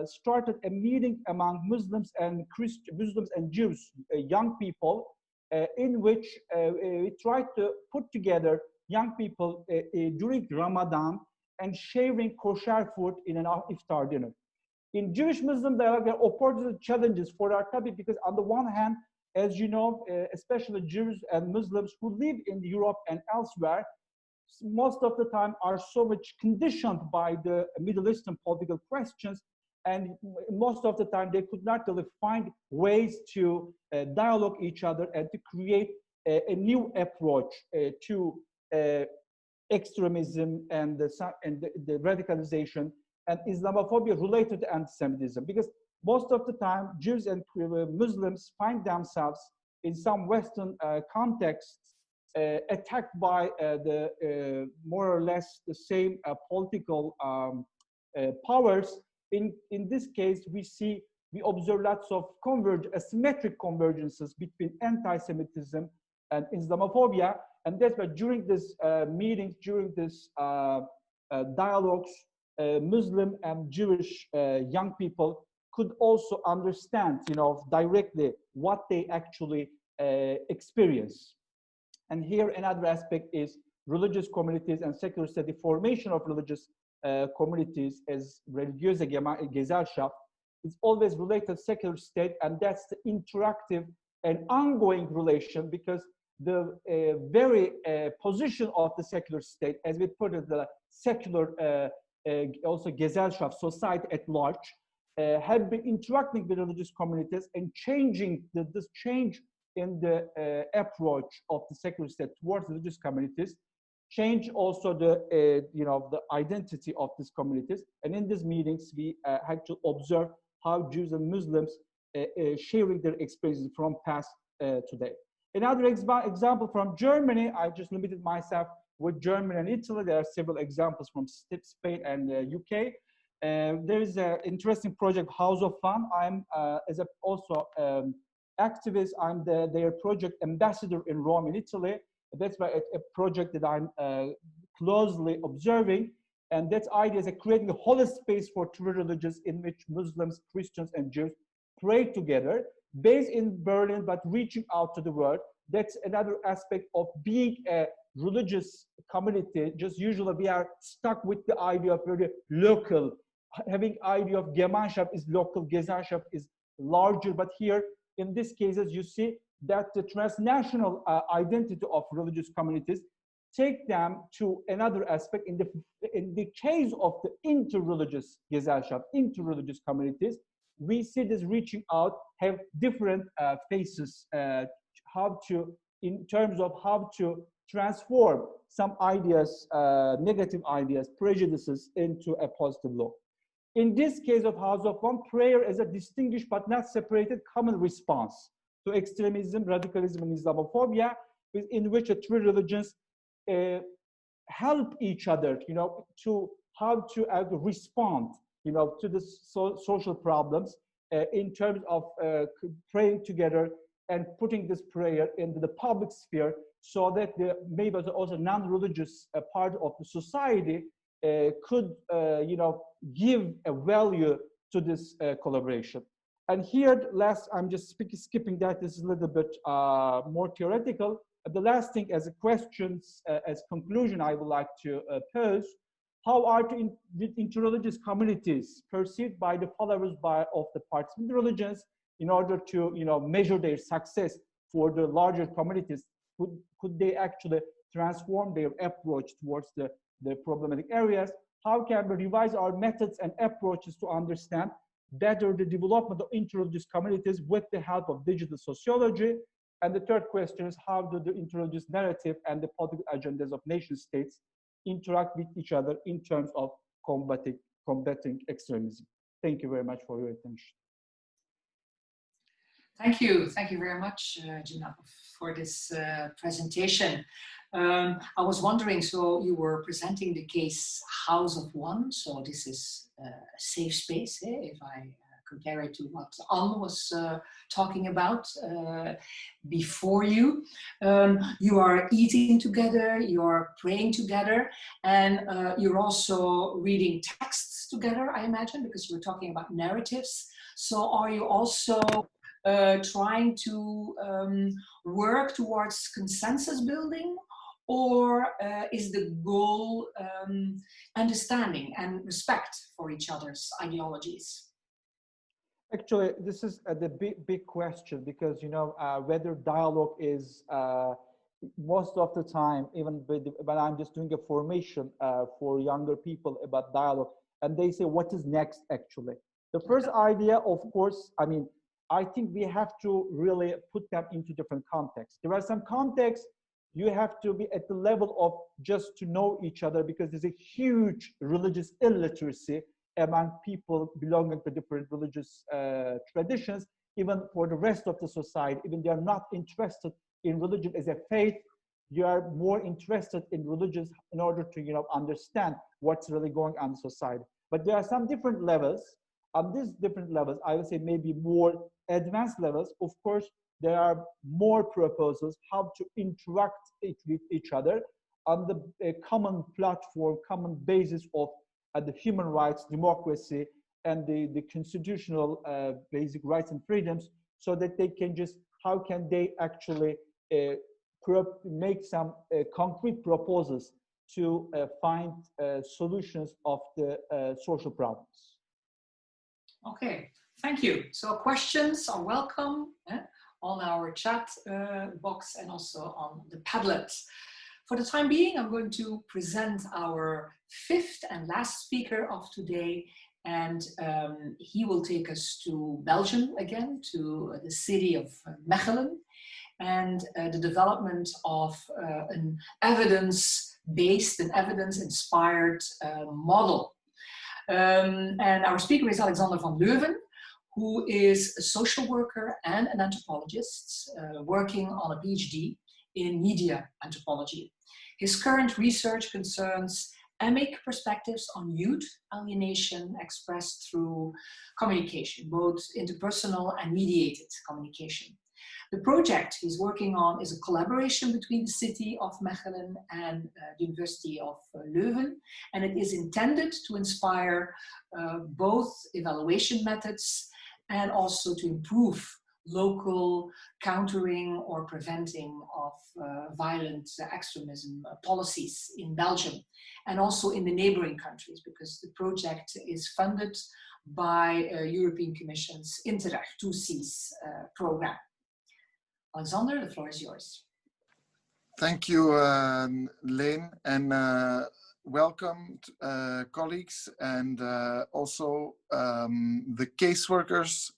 started a meeting among Muslims and Jews, young people, in which we tried to put together young people during Ramadan and sharing kosher food in an iftar dinner. In Jewish-Muslim dialogue, there are opportunity challenges for our topic, because on the one hand, as you know, especially Jews and Muslims who live in Europe and elsewhere, most of the time are so much conditioned by the Middle Eastern political questions, and most of the time they could not really find ways to dialogue each other and to create a new approach to extremism and the radicalization and Islamophobia related to anti-Semitism. Because most of the time Jews and Muslims find themselves in some Western contexts attacked by the more or less the same political powers. In this case, we observe lots of asymmetric convergences between anti-Semitism and Islamophobia, and that's why during this meetings, during this dialogues, Muslim and Jewish young people could also understand, directly what they actually experience. And here another aspect is religious communities and secular state, the formation of religious communities as religiöse Gesellschaft is always related to secular state, and that's the interactive and ongoing relation, because the very position of the secular state, as we put it, the secular also Gesellschaft, society at large, have been interacting with religious communities and changing this change in the approach of the secular state towards religious communities, change also the the identity of these communities. And in these meetings, we had to observe how Jews and Muslims sharing their experiences from past today. Another example from Germany, I just limited myself with Germany and Italy. There are several examples from Spain and UK. There is an interesting project, House of Fun. I'm as a also activist. I'm their project ambassador in Rome, in Italy. That's a project that I'm closely observing. And that idea is creating a holy space for true religions in which Muslims, Christians, and Jews pray together, based in Berlin, but reaching out to the world. That's another aspect of being a religious community. Just usually we are stuck with the idea of very local, having idea of Gemeinschaft is local, Gesellschaft is larger, but here in these cases you see that the transnational identity of religious communities take them to another aspect. In the case of the interreligious Gesellschaft, interreligious communities, we see this reaching out, have different faces, how to, in terms of how to transform some ideas, negative ideas, prejudices into a positive law. In this case of House of One, prayer is a distinguished but not separated common response to extremism, radicalism, and Islamophobia, in which the three religions help each other, to how to respond, to the social problems in terms of praying together and putting this prayer into the public sphere, so that maybe also non-religious part of the society could, give a value to this collaboration. And here, last, I'm just skipping that. This is a little bit more theoretical. The last thing, as a questions, as conclusion, I would like to pose: how are the interreligious communities perceived by the followers of the participant religions in order to, measure their success for the larger communities? Could they actually transform their approach towards the problematic areas? How can we revise our methods and approaches to understand better the development of interreligious communities with the help of digital sociology? And the third question is, how do the interreligious narrative and the political agendas of nation states interact with each other in terms of combating extremism? Thank you very much for your attention. Thank you very much, Janab, for this presentation. I was wondering, so you were presenting the case House of One, so this is a safe space, if I compare it to what Anne was talking about before you. You are eating together, you are praying together, and you're also reading texts together, I imagine, because we're talking about narratives. So are you also trying to work towards consensus building, or is the goal understanding and respect for each other's ideologies? Actually, this is the big question, because whether dialogue is most of the time, even when I'm just doing a formation for younger people about dialogue, and they say, what is next actually? The first idea, of course, I think we have to really put them into different contexts. There are some contexts you have to be at the level of just to know each other, because there's a huge religious illiteracy among people belonging to different religious traditions, even for the rest of the society. Even they are not interested in religion as a faith, you are more interested in religions in order to understand what's really going on in society. But there are some different levels. On these different levels, I would say maybe more advanced levels, of course, there are more proposals how to interact with each other on the common platform, common basis of the human rights, democracy, and the constitutional basic rights and freedoms, so that they can how can they actually make some concrete proposals to find solutions of the social problems. Okay, thank you. So questions are welcome on our chat box and also on the Padlet. For the time being, I'm going to present our fifth and last speaker of today, and he will take us to Belgium again, to the city of Mechelen, and the development of an evidence-based and evidence-inspired model. And our speaker is Alexander van Leuven, who is a social worker and an anthropologist working on a PhD in media anthropology. His current research concerns emic perspectives on youth alienation expressed through communication, both interpersonal and mediated communication. The project he's working on is a collaboration between the city of Mechelen and the University of Leuven, and it is intended to inspire both evaluation methods and also to improve local countering or preventing of violent extremism policies in Belgium and also in the neighboring countries, because the project is funded by European Commission's Interreligious program. Alexander, the floor is yours. Thank you, Lynn, and welcome, colleagues, and also the caseworkers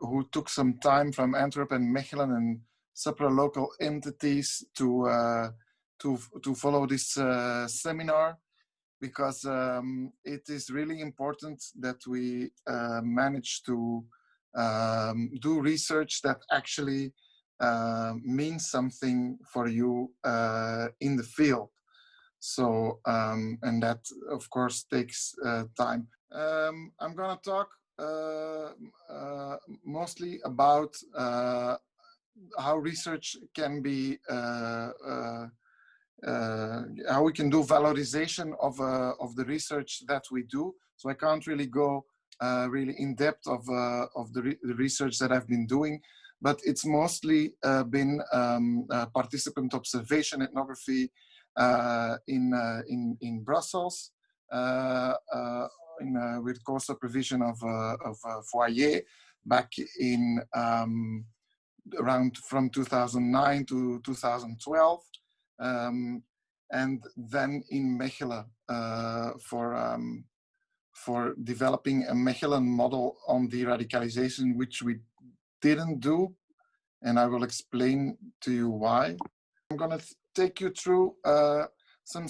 who took some time from Antwerp and Mechelen and supralocal entities to follow this seminar, because it is really important that we manage to do research that actually means something for you in the field. So, and that of course takes time. I'm gonna talk mostly about how research can be, how we can do valorization of the research that we do. So I can't really go really in depth of the research that I've been doing, but it's mostly been participant observation ethnography in Brussels, with co-supervision of Foyer back in around from 2009 to 2012, and then in Mechelen for developing a Mechelen model on de-radicalization, which we didn't do, and I will explain to you why. I'm going to take you through some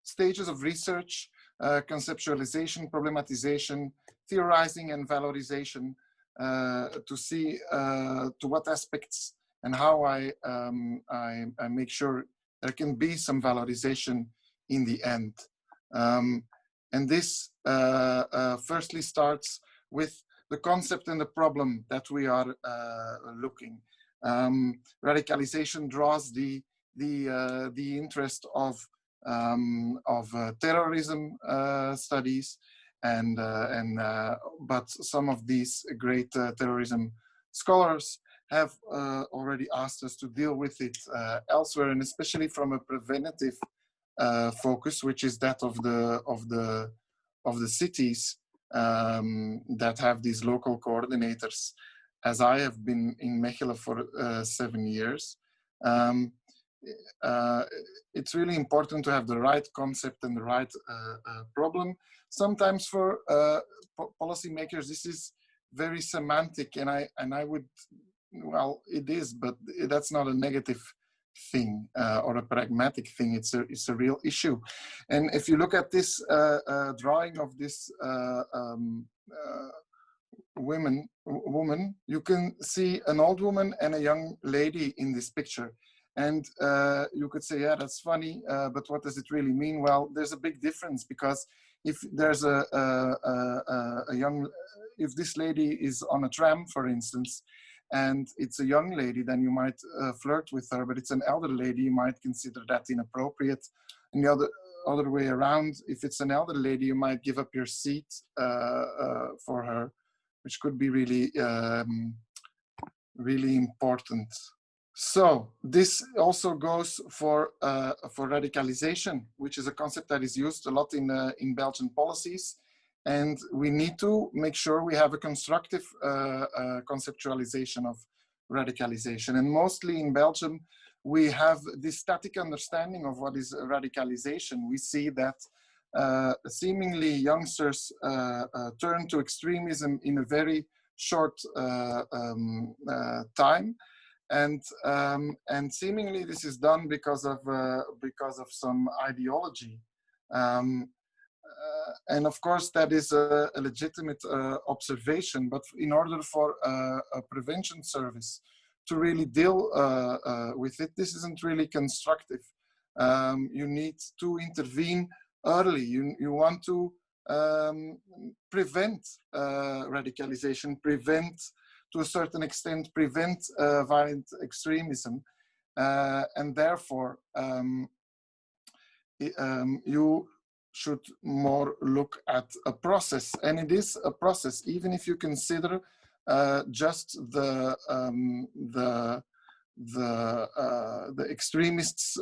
stages of research, conceptualization, problematization, theorizing, and valorization, to see to what aspects and how I make sure there can be some valorization in the end. And this firstly starts with the concept and the problem that we are looking. Radicalization draws the interest of terrorism studies, but some of these great terrorism scholars have already asked us to deal with it elsewhere, and especially from a preventative focus, which is that of the cities that have these local coordinators, as I have been in Mechelen for 7 years. It's really important to have the right concept and the right problem. Sometimes for policymakers, this is very semantic, and I would, well, it is, but that's not a negative thing or a pragmatic thing. It's a real issue. And if you look at this drawing of this woman, you can see an old woman and a young lady in this picture. And you could say, yeah, that's funny, but what does it really mean? Well, there's a big difference, because if there's if this lady is on a tram, for instance, and it's a young lady, then you might flirt with her, but it's an elder lady, you might consider that inappropriate. And the other way around, if it's an elder lady, you might give up your seat for her, which could be really, really important. So this also goes for radicalization, which is a concept that is used a lot in Belgian policies. And we need to make sure we have a constructive conceptualization of radicalization. And mostly in Belgium, we have this static understanding of what is radicalization. We see that seemingly youngsters turn to extremism in a very short time. And seemingly this is done because of some ideology. And of course, that is a legitimate observation, but in order for a prevention service to really deal with it, this isn't really constructive. You need to intervene early. You want to prevent radicalization, prevent, to a certain extent, prevent violent extremism. And therefore, you should more look at a process, and it is a process. Even if you consider just the extremists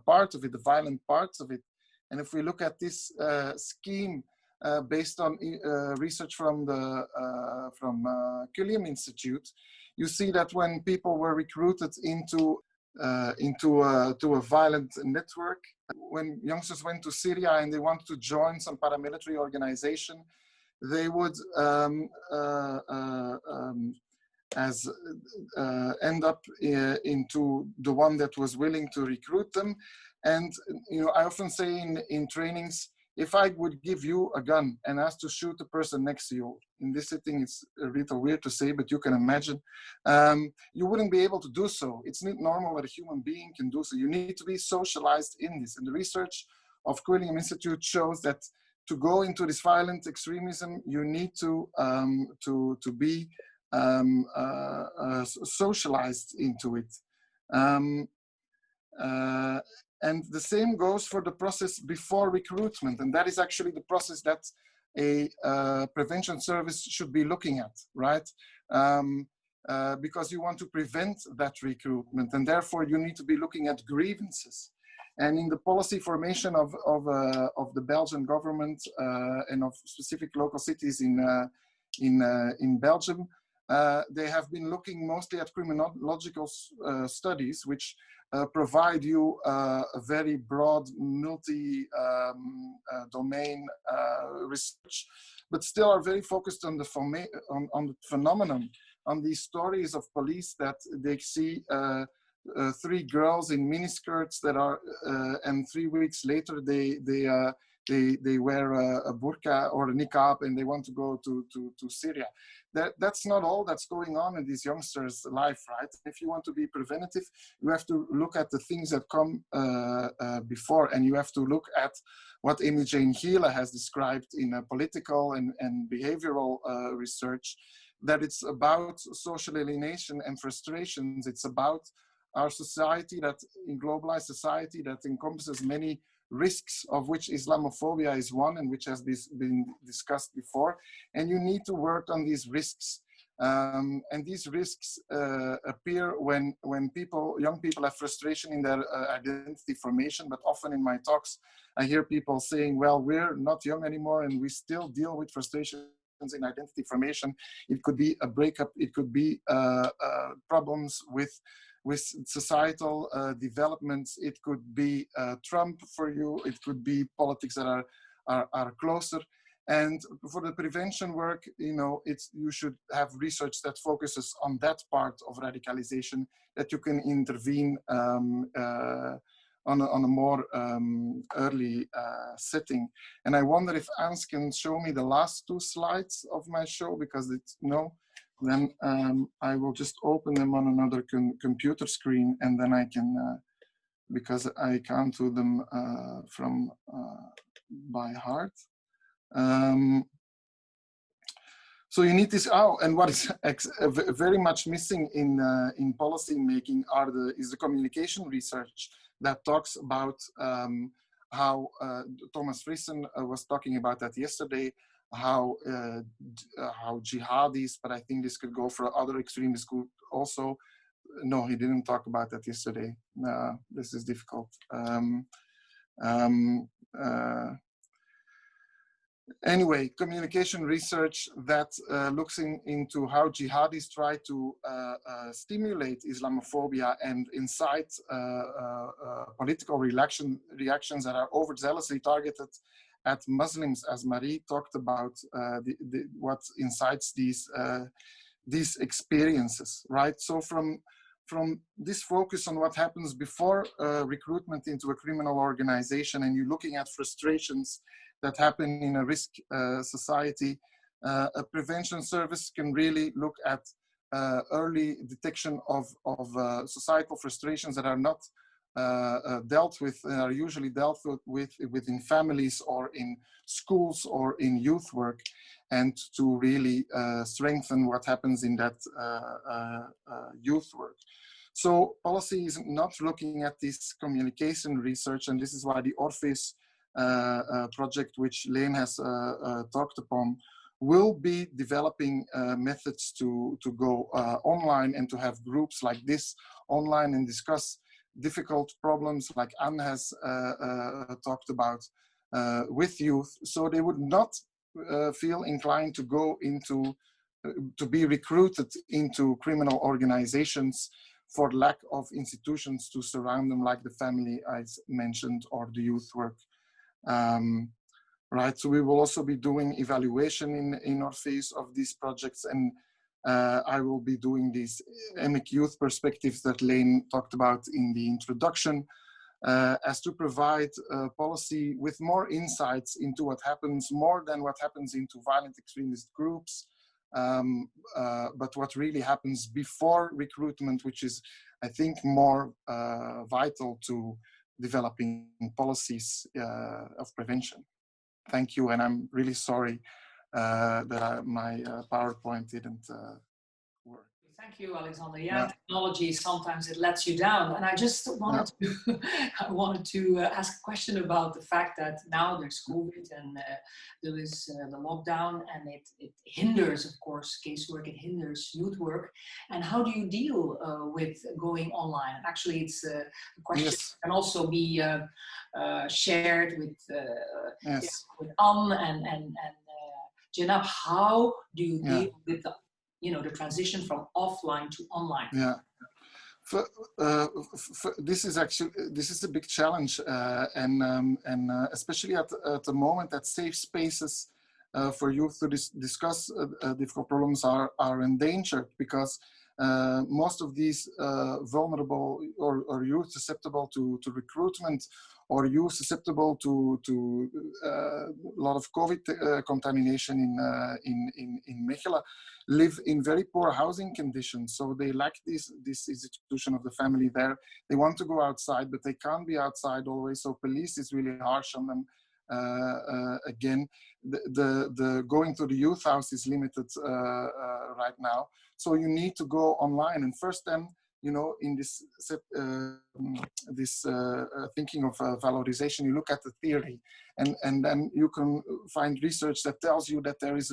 part of it, the violent parts of it, and if we look at this scheme based on research from the Leuven Institute, you see that when people were recruited into a violent network, when youngsters went to Syria and they wanted to join some paramilitary organization, they would end up into the one that was willing to recruit them. And I often say in trainings, if I would give you a gun and ask to shoot the person next to you, in this setting it's a little weird to say, but you can imagine, you wouldn't be able to do so. It's not normal that a human being can do so. You need to be socialized in this. And the research of Leuven Institute shows that to go into this violent extremism, you need to be socialized into it. And the same goes for the process before recruitment. And that is actually the process that a prevention service should be looking at, right? Because you want to prevent that recruitment. And therefore, you need to be looking at grievances. And in the policy formation of the Belgian government and of specific local cities in Belgium, they have been looking mostly at criminological studies, which provide you a very broad multi-domain research, but still are very focused on the phenomenon, on these stories of police that they see 3 girls in miniskirts that are, and 3 weeks later they wear a burqa or a niqab and they want to go to Syria. That's not all that's going on in these youngsters' life, right? If you want to be preventative, you have to look at the things that come before, and you have to look at what Amy Jane Gila has described in political and behavioral research, that it's about social alienation and frustrations. It's about our society, that in globalized society that encompasses many risks, of which Islamophobia is one, and which has been discussed before. And you need to work on these risks. And these risks appear when young people have frustration in their identity formation. But often in my talks, I hear people saying, well, we're not young anymore and we still deal with frustrations in identity formation. It could be a breakup, it could be problems with societal developments, it could be Trump for you, it could be politics that are closer. And for the prevention work, you should have research that focuses on that part of radicalization, that you can intervene on a more early setting. And I wonder if Ans can show me the last 2 slides of my show, because it's then I will just open them on another computer screen, and then I can, because I can't do them from by heart. So you need this. Oh, and what is very much missing in policy making is the communication research that talks about how Thomas Friesen was talking about that yesterday. How jihadis, but I think this could go for other extremist groups also, no, he didn't talk about that yesterday. This is difficult. Anyway, communication research that looks into how jihadis try to stimulate Islamophobia and incite political reactions that are overzealously targeted at Muslims, as Marie talked about, what incites these experiences, right? So from this focus on what happens before recruitment into a criminal organization, and you're looking at frustrations that happen in a risk society, a prevention service can really look at early detection of societal frustrations that are not dealt with, are usually dealt with within families or in schools or in youth work, and to really strengthen what happens in that youth work. So policy is not looking at this communication research, and this is why the Orpheus project, which Leuven has talked upon, will be developing methods to go online and to have groups like this online and discuss difficult problems like Anne has talked about with youth, so they would not feel inclined to go into, to be recruited into criminal organizations for lack of institutions to surround them, like the family I mentioned or the youth work. Right, so we will also be doing evaluation in Orpheus of these projects, and I will be doing these emic youth perspectives that Leuven talked about in the introduction, as to provide policy with more insights into what happens, more than what happens into violent extremist groups, but what really happens before recruitment, which is, I think, more vital to developing policies of prevention. Thank you, and I'm really sorry that my PowerPoint didn't work. Thank you, Alexander. Yeah, technology, sometimes it lets you down. And I just wanted to, I wanted to ask a question about the fact that now there's COVID and there is the lockdown, and it hinders, of course, casework, it hinders youth work. And how do you deal with going online? And actually, it's a question that can also be shared with with Anne and Jenab. How do you deal with the transition from offline to online? Yeah, this is a big challenge, and especially at the moment that safe spaces for youth to discuss difficult problems are endangered, because most of these vulnerable or youth susceptible to recruitment, or youth susceptible to a lot of COVID contamination in Mechelen, live in very poor housing conditions. So they lack this institution of the family there. They want to go outside, but they can't be outside always. So police is really harsh on them. Again, the going to the youth house is limited right now. So you need to go online, and first then, in this thinking of valorization, you look at the theory, and then you can find research that tells you that there is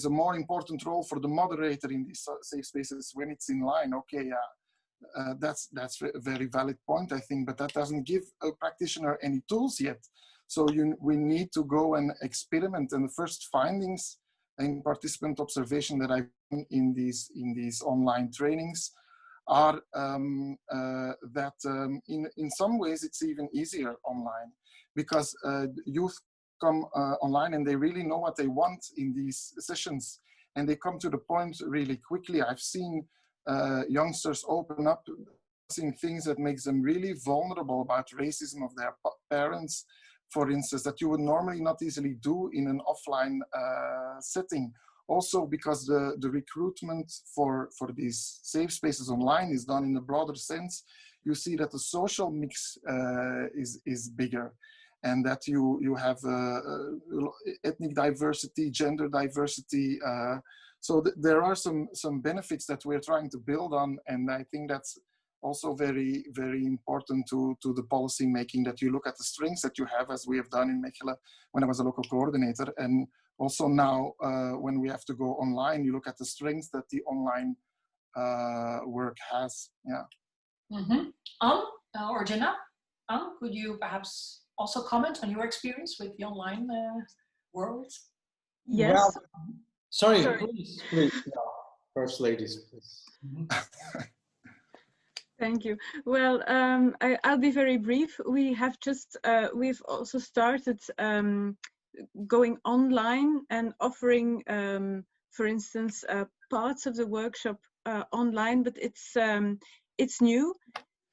a more important role for the moderator in these safe spaces when it's in line. Okay, yeah, that's a very valid point, I think, but that doesn't give a practitioner any tools yet. So we need to go and experiment, and the first findings in participant observation that I've done in these online trainings are that in some ways it's even easier online, because youth come online and they really know what they want in these sessions, and they come to the point really quickly. I've seen youngsters open up in things that makes them really vulnerable about racism of their parents, for instance, that you would normally not easily do in an offline setting. Also, because the recruitment for these safe spaces online is done in a broader sense, you see that the social mix is bigger, and that you have ethnic diversity, gender diversity. So there are some benefits that we're trying to build on, and I think that's also very, very important to the policy making, that you look at the strengths that you have, as we have done in Mechelen when I was a local coordinator, and also now when we have to go online, you look at the strengths that the online work has. Yeah. Mm-hmm. Or Jenna, could you perhaps also comment on your experience with the online world? Yes. Well, sorry. Sorry. Please. No. First ladies, please. Thank you. Well, I'll be very brief. We have just, we've also started going online and offering, for instance, parts of the workshop online, but it's new.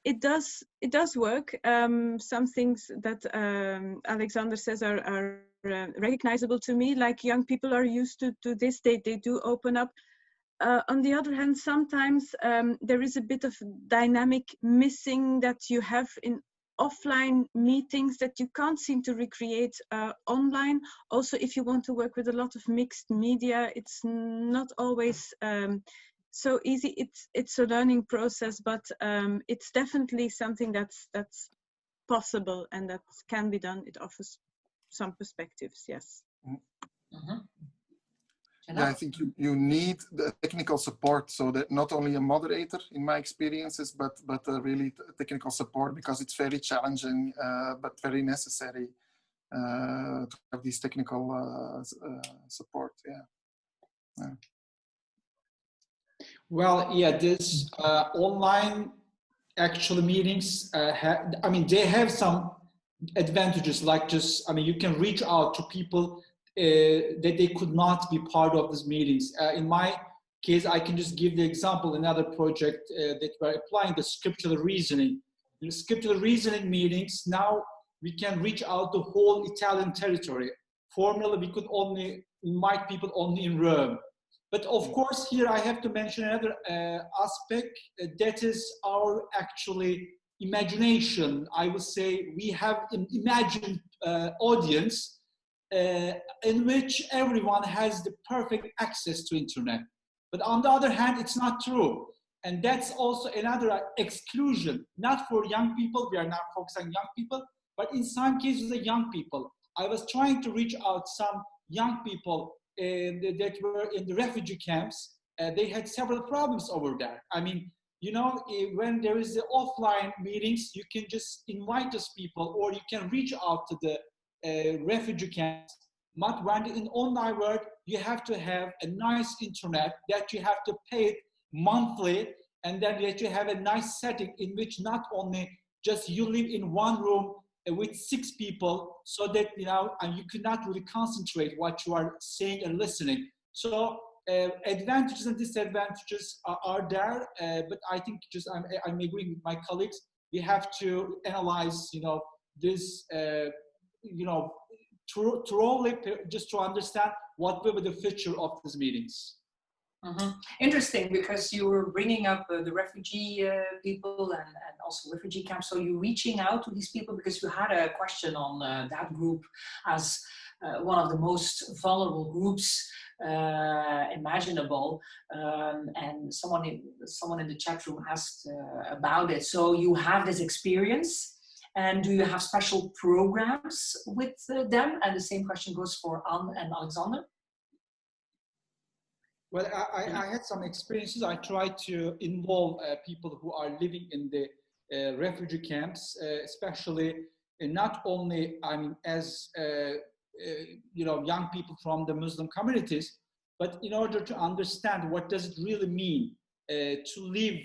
It does work. Some things that Alexander says are recognizable to me, like young people are used to this. They do open up. On the other hand, sometimes there is a bit of dynamic missing that you have in offline meetings that you can't seem to recreate online. Also, if you want to work with a lot of mixed media, it's not always so easy. It's a learning process, but it's definitely something that's possible and that can be done. It offers some perspectives, yes. Mm-hmm. Yeah, I think you need the technical support, so that not only a moderator in my experiences, but really technical support, because it's very challenging, but very necessary to have these technical support. Yeah. Well, yeah, this online actual meetings, I mean, they have some advantages, like just, I mean, you can reach out to people that they could not be part of these meetings. In my case, I can just give the example, another project that we're applying, the scriptural reasoning. In scriptural reasoning meetings, now we can reach out to whole Italian territory. Formerly, we could only invite people only in Rome. But of course, here I have to mention another aspect, that is our actually imagination. I would say we have an imagined audience in which everyone has the perfect access to internet. But on the other hand, it's not true. And that's also another exclusion, not for young people. We are not focusing on young people, but in some cases, the young people. I was trying to reach out some young people that were in the refugee camps. They had several problems over there. I mean, you know, when there is the offline meetings, you can just invite those people, or you can reach out to the refugee camps. But when in online world, you have to have a nice internet that you have to pay monthly, and then that you have a nice setting in which not only just you live in one room with 6 people, so that you know, and you cannot really concentrate what you are saying and listening. So advantages and disadvantages are there, but I think just I'm agreeing with my colleagues. We have to analyze, you know, this, you know, thoroughly, just to understand what will be the future of these meetings. Mm-hmm. Interesting, because you were bringing up the refugee people and also refugee camps. So you're reaching out to these people because you had a question on that group as one of the most vulnerable groups imaginable, and someone in the chat room asked about it. So you have this experience, and do you have special programs with them? And the same question goes for Anne and Alexander. Well, I had some experiences. I tried to involve people who are living in the refugee camps, especially not only, I mean, as you know, young people from the Muslim communities, but in order to understand what does it really mean to live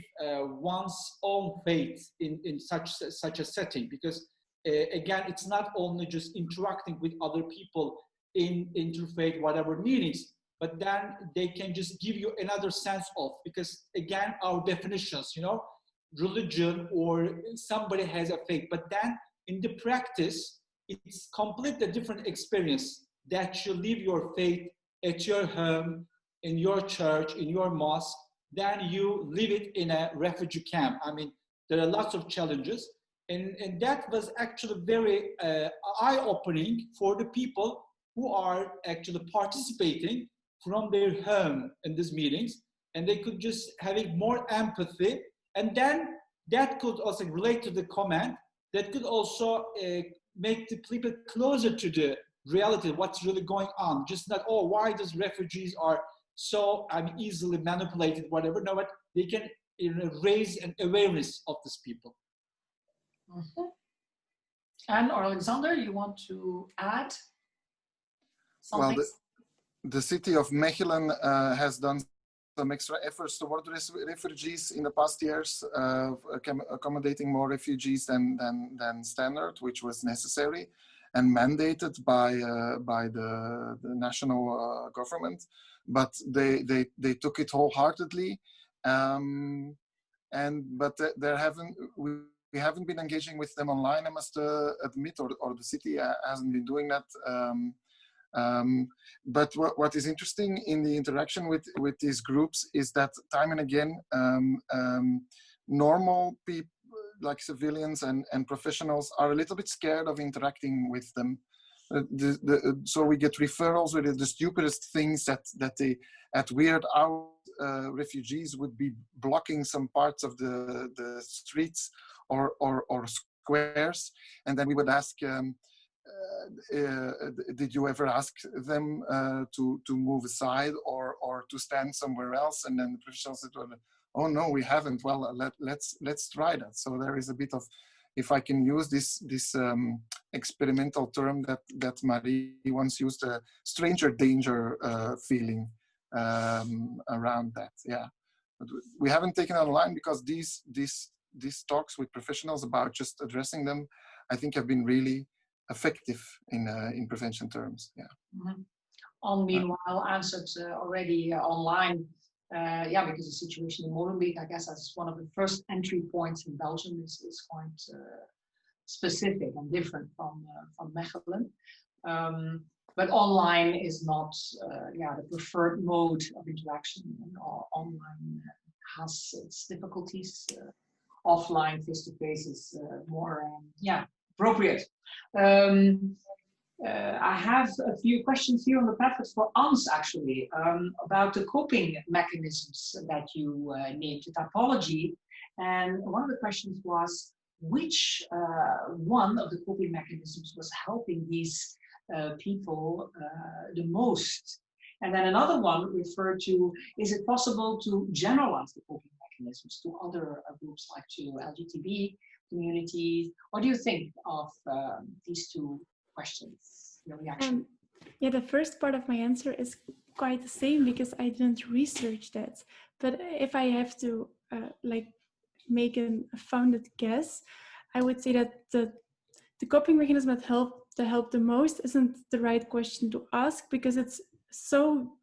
one's own faith in such a setting. Because again, it's not only just interacting with other people in interfaith whatever meetings, but then they can just give you another sense of, because again, our definitions, you know, religion or somebody has a faith, but then in the practice, it's completely different experience that you live your faith at your home, in your church, in your mosque, than you live it in a refugee camp. I mean, there are lots of challenges, and that was actually very eye-opening for the people who are actually participating from their home in these meetings, and they could just having more empathy, and then that could also relate to the comment, that could also make the people closer to the reality, what's really going on. Just not, oh, why those refugees are so I'm easily manipulated, whatever. No, but they can raise an awareness of these people. Mm-hmm. And Alexander, you want to add something? Well, the city of Mechelen has done some extra efforts toward refugees in the past years, accommodating more refugees than standard, which was necessary and mandated by the national government. But they took it wholeheartedly, but we haven't been engaging with them online, I must admit, or the city hasn't been doing that. But what is interesting in the interaction with these groups is that time and again, normal people like civilians and professionals are a little bit scared of interacting with them. So we get referrals with the stupidest things that they, at weird hours, refugees would be blocking some parts of the streets or squares, and then we would ask, did you ever ask them to move aside or to stand somewhere else? And then the professionals said, well, oh no, we haven't. Well, let's try that. So there is a bit of, if I can use this experimental term that Marie once used, a stranger danger feeling around that. Yeah, but we haven't taken it online because these talks with professionals about just addressing them, I think, have been really effective in prevention terms. Yeah. Mm-hmm. On meanwhile answered already online. Yeah, because the situation in Molenbeek, I guess, as one of the first entry points in Belgium, is quite specific and different from Mechelen. But online is not, the preferred mode of interaction. Online has its difficulties. Offline, face-to-face is more, appropriate. I have a few questions here on the platform for Ans, actually, about the coping mechanisms that you named, the typology. And one of the questions was, which one of the coping mechanisms was helping these people the most? And then another one referred to, is it possible to generalize the coping mechanisms to other groups, like to LGTB communities? What do you think of these two questions, your reaction? Yeah, the first part of my answer is quite the same because I didn't research that. But if I have to make a founded guess, I would say that the coping mechanism that help the most isn't the right question to ask because it's so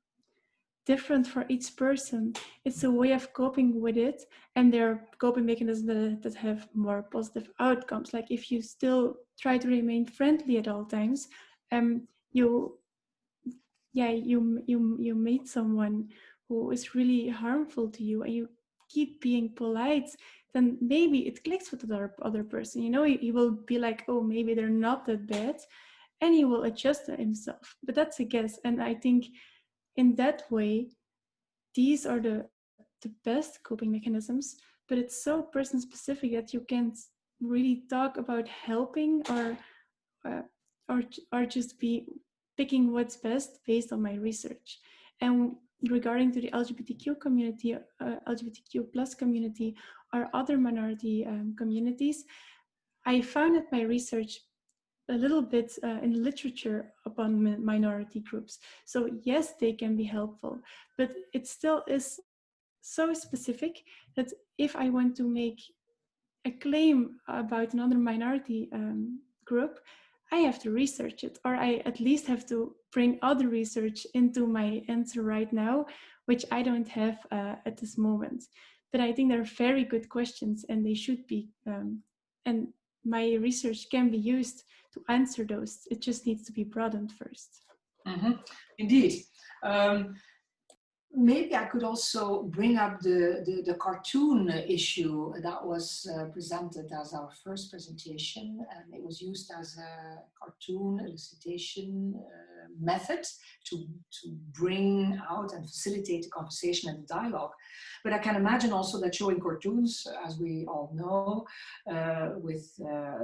different for each person. It's a way of coping with it, and there are coping mechanisms that have more positive outcomes. Like if you still try to remain friendly at all times, you meet someone who is really harmful to you, and you keep being polite, then maybe it clicks with the other person. You know, he will be like, oh, maybe they're not that bad, and he will adjust himself. But that's a guess, and I think in that way, these are the best coping mechanisms, but it's so person specific that you can't really talk about helping or just be picking what's best based on my research. And regarding to the LGBTQ community, LGBTQ plus community, or other minority communities, I found that my research a little bit in literature upon minority groups. So yes, they can be helpful, but it still is so specific that if I want to make a claim about another minority group, I have to research it, or I at least have to bring other research into my answer right now, which I don't have at this moment. But I think they're very good questions, and they should be, and my research can be used to answer those. It just needs to be broadened first. Mm-hmm. Indeed. Maybe I could also bring up the cartoon issue that was presented as our first presentation, and it was used as a cartoon elicitation method to bring out and facilitate the conversation and the dialogue. But I can imagine also that showing cartoons, as we all know, with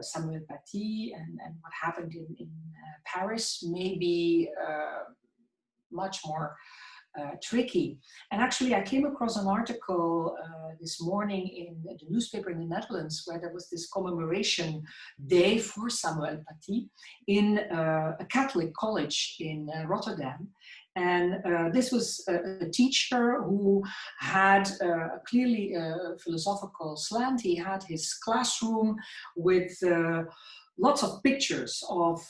Samuel Paty and what happened in Paris, may be much more tricky. And actually, I came across an article this morning in the newspaper in the Netherlands where there was this commemoration day for Samuel Paty in a Catholic college in Rotterdam. And this was a teacher who had clearly a philosophical slant. He had his classroom with lots of pictures of,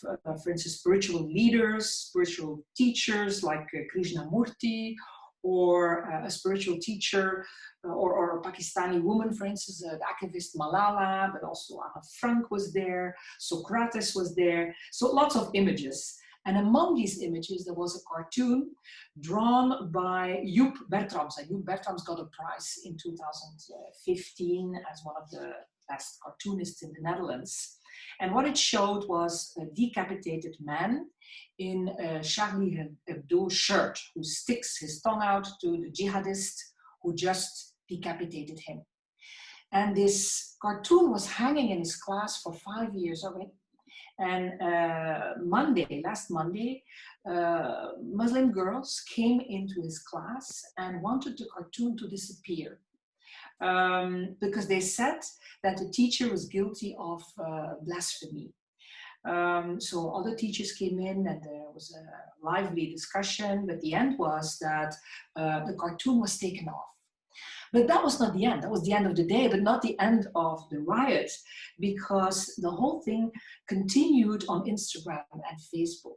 for instance, spiritual leaders, spiritual teachers like Krishnamurti, or a spiritual teacher, or a Pakistani woman, for instance, the activist Malala, but also Anne Frank was there, Socrates was there, so lots of images. And among these images, there was a cartoon drawn by Joep Bertrams. And Joep Bertrams got a prize in 2015 as one of the best cartoonists in the Netherlands. And what it showed was a decapitated man in a Charlie Hebdo shirt who sticks his tongue out to the jihadist who just decapitated him. And this cartoon was hanging in his class for 5 years already. And last Monday, Muslim girls came into his class and wanted the cartoon to disappear. Because they said that the teacher was guilty of blasphemy. So other teachers came in and there was a lively discussion, but the end was that the cartoon was taken off. But that was not the end. That was the end of the day, but not the end of the riot, because the whole thing continued on Instagram and Facebook.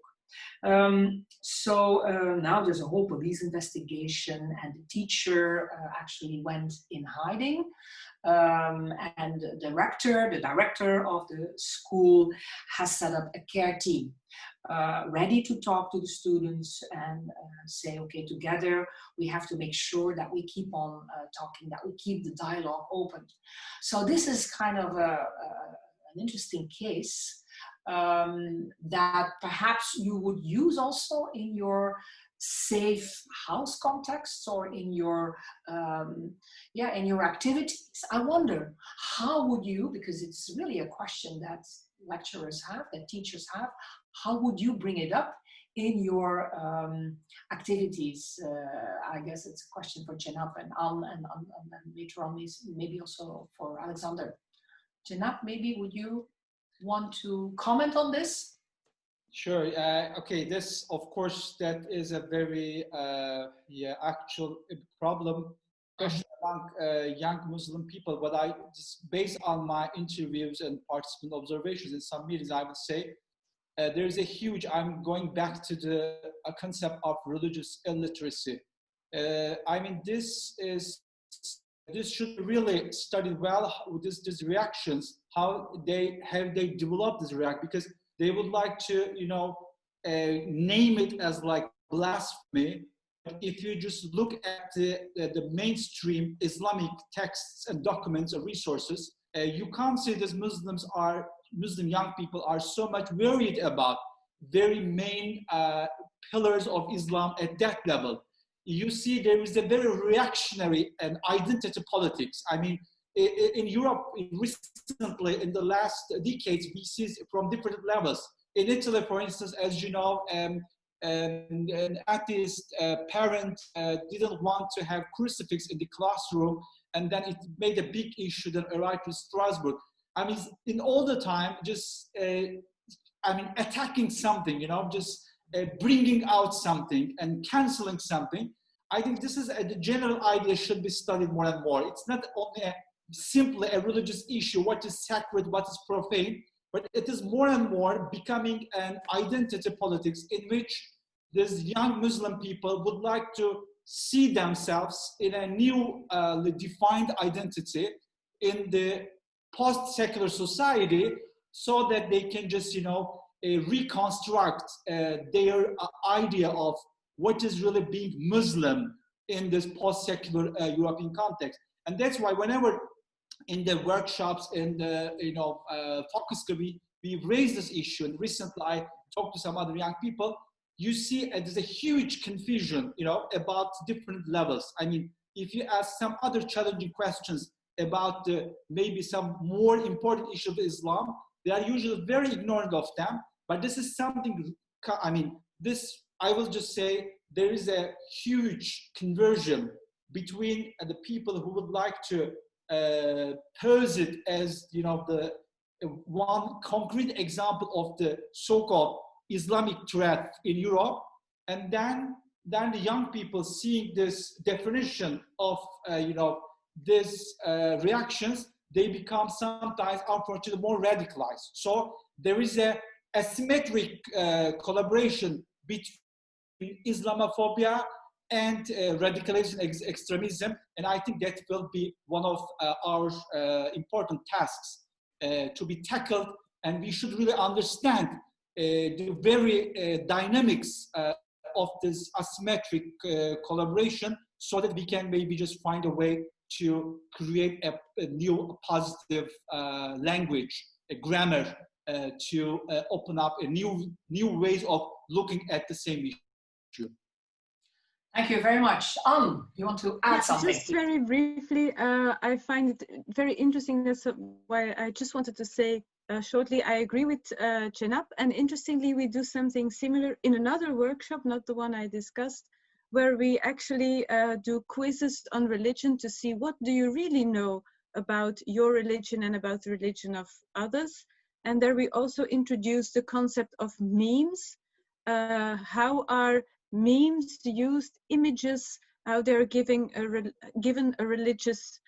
Now there's a whole police investigation, and the teacher actually went in hiding. And the director of the school has set up a care team ready to talk to the students and say, okay, together we have to make sure that we keep on talking, that we keep the dialogue open. So this is kind of an interesting case that perhaps you would use also in your safe house contexts or in your in your activities. I wonder, how would you, because it's really a question that lecturers have, that teachers have, how would you bring it up in your activities? I guess it's a question for Jenab and Anne, and later on maybe also for Alexander. Jenab, maybe would you want to comment on this? Sure. Okay. This, of course, that is a very actual problem, especially among young Muslim people. But I just, based on my interviews and participant observations in some meetings, I would say there's a huge. I'm going back to the concept of religious illiteracy. I mean, this should be really studied well. These reactions, how they developed this reaction, because they would like to, name it as like blasphemy. If you just look at the mainstream Islamic texts and documents or resources, you can't say that Muslim young people are so much worried about very main pillars of Islam at that level. You see, there is a very reactionary and identity politics. I mean, in Europe, recently, in the last decades, we see from different levels. In Italy, for instance, as you know, an atheist parent didn't want to have crucifix in the classroom, and then it made a big issue that arrived to Strasbourg. I mean, in all the time, just, attacking something, just bringing out something and canceling something. I think this is the general idea should be studied more and more. It's not only simply a religious issue, what is sacred, what is profane, but it is more and more becoming an identity politics in which these young Muslim people would like to see themselves in a new defined identity in the post-secular society, so that they can just, reconstruct their idea of what is really being Muslim in this post-secular European context. And that's why whenever in the workshops and focus group, we raised this issue, and recently I talked to some other young people. You see, there's a huge confusion, about different levels. I mean, if you ask some other challenging questions about maybe some more important issue of Islam, they are usually very ignorant of them. But this is something. I mean, this, I will just say, there is a huge conversion between the people who would like to pose it as, you know, the one concrete example of the so-called Islamic threat in Europe, and then the young people seeing this definition of, you know, these reactions, they become sometimes, unfortunately, more radicalized. So there is a asymmetric collaboration between Islamophobia and radicalization, extremism, and I think that will be one of our important tasks to be tackled, and we should really understand the very dynamics of this asymmetric collaboration, so that we can maybe just find a way to create a new positive language, a grammar, to open up a new ways of looking at the same issue. Thank you very much. Anne, you want to add something? Just very briefly, I find it very interesting. That's why I just wanted to say shortly, I agree with Cenab. And interestingly, we do something similar in another workshop, not the one I discussed, where we actually do quizzes on religion to see what do you really know about your religion and about the religion of others. And there we also introduce the concept of memes. How are memes used, images, how they're given a religious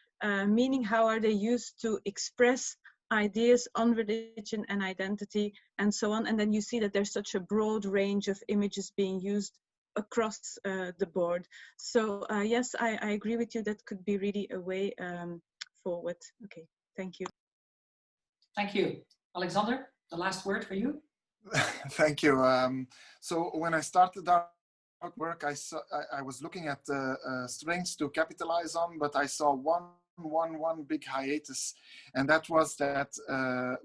meaning, how are they used to express ideas on religion and identity, and so on. And then you see that there's such a broad range of images being used across the board. So yes, I agree with you, that could be really a way forward. Okay, thank you. Thank you. Alexander, the last word for you. Thank you. So when I started out work, I was looking at strengths to capitalize on, but I saw one big hiatus, and that was that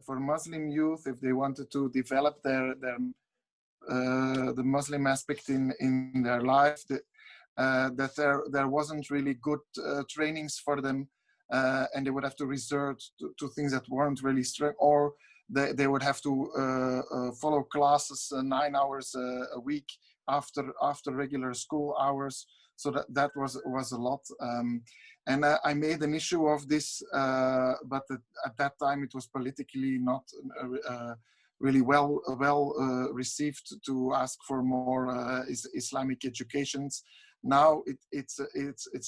for Muslim youth, if they wanted to develop the Muslim aspect in their life, that there wasn't really good trainings for them, and they would have to resort to things that weren't really strong, or they would have to follow classes 9 hours a week after regular school hours. So that was a lot, and I made an issue of this, but at that time it was politically not really well received to ask for more Islamic educations. Now it's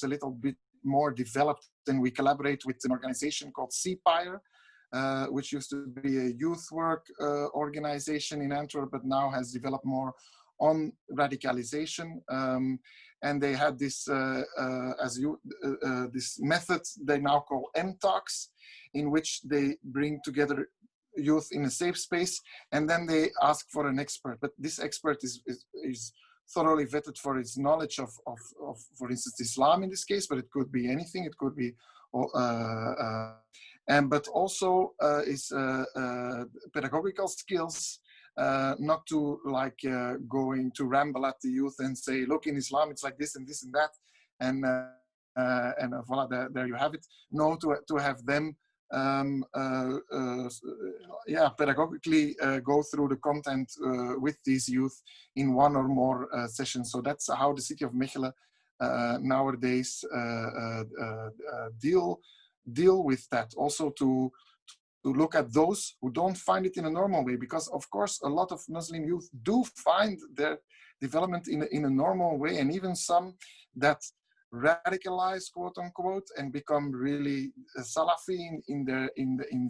a little bit more developed, and we collaborate with an organization called CPIRE, which used to be a youth work organization in Antwerp, but now has developed more on radicalization. And they had this this method they now call M-Talks, in which they bring together youth in a safe space, and then they ask for an expert. But this expert is thoroughly vetted for its knowledge of, for instance, Islam in this case, but it could be anything. It could be, but also is pedagogical skills. Not to going to ramble at the youth and say, look, in Islam it's like this and this and that, and voila, there you have it. No, to have them pedagogically go through the content with these youth in one or more sessions. So that's how the city of Mechelen nowadays deal with that. Also to look at those who don't find it in a normal way, because of course a lot of Muslim youth do find their development in a normal way, and even some that radicalize, quote unquote, and become really Salafi in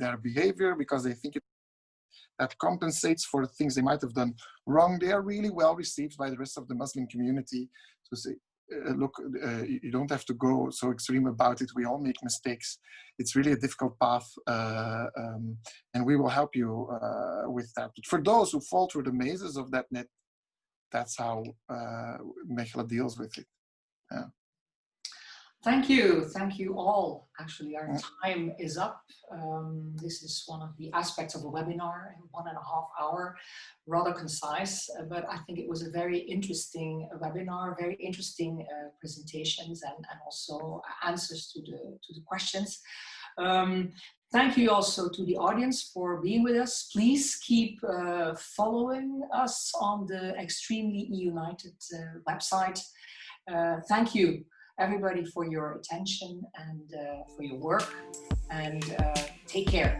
their behavior because they think that compensates for things they might have done wrong. They are really well received by the rest of the Muslim community to say, look, you don't have to go so extreme about it. We all make mistakes. It's really a difficult path, and we will help you with that. But for those who fall through the mazes of that net, that's how Mechelen deals with it. Yeah. Thank you all. Actually, our time is up. This is one of the aspects of a webinar, 1.5 hours, rather concise, but I think it was a very interesting webinar, very interesting presentations and also answers to the questions. Thank you also to the audience for being with us. Please keep following us on the Extremely United website. Thank you, everybody, for your attention and for your work. And take care.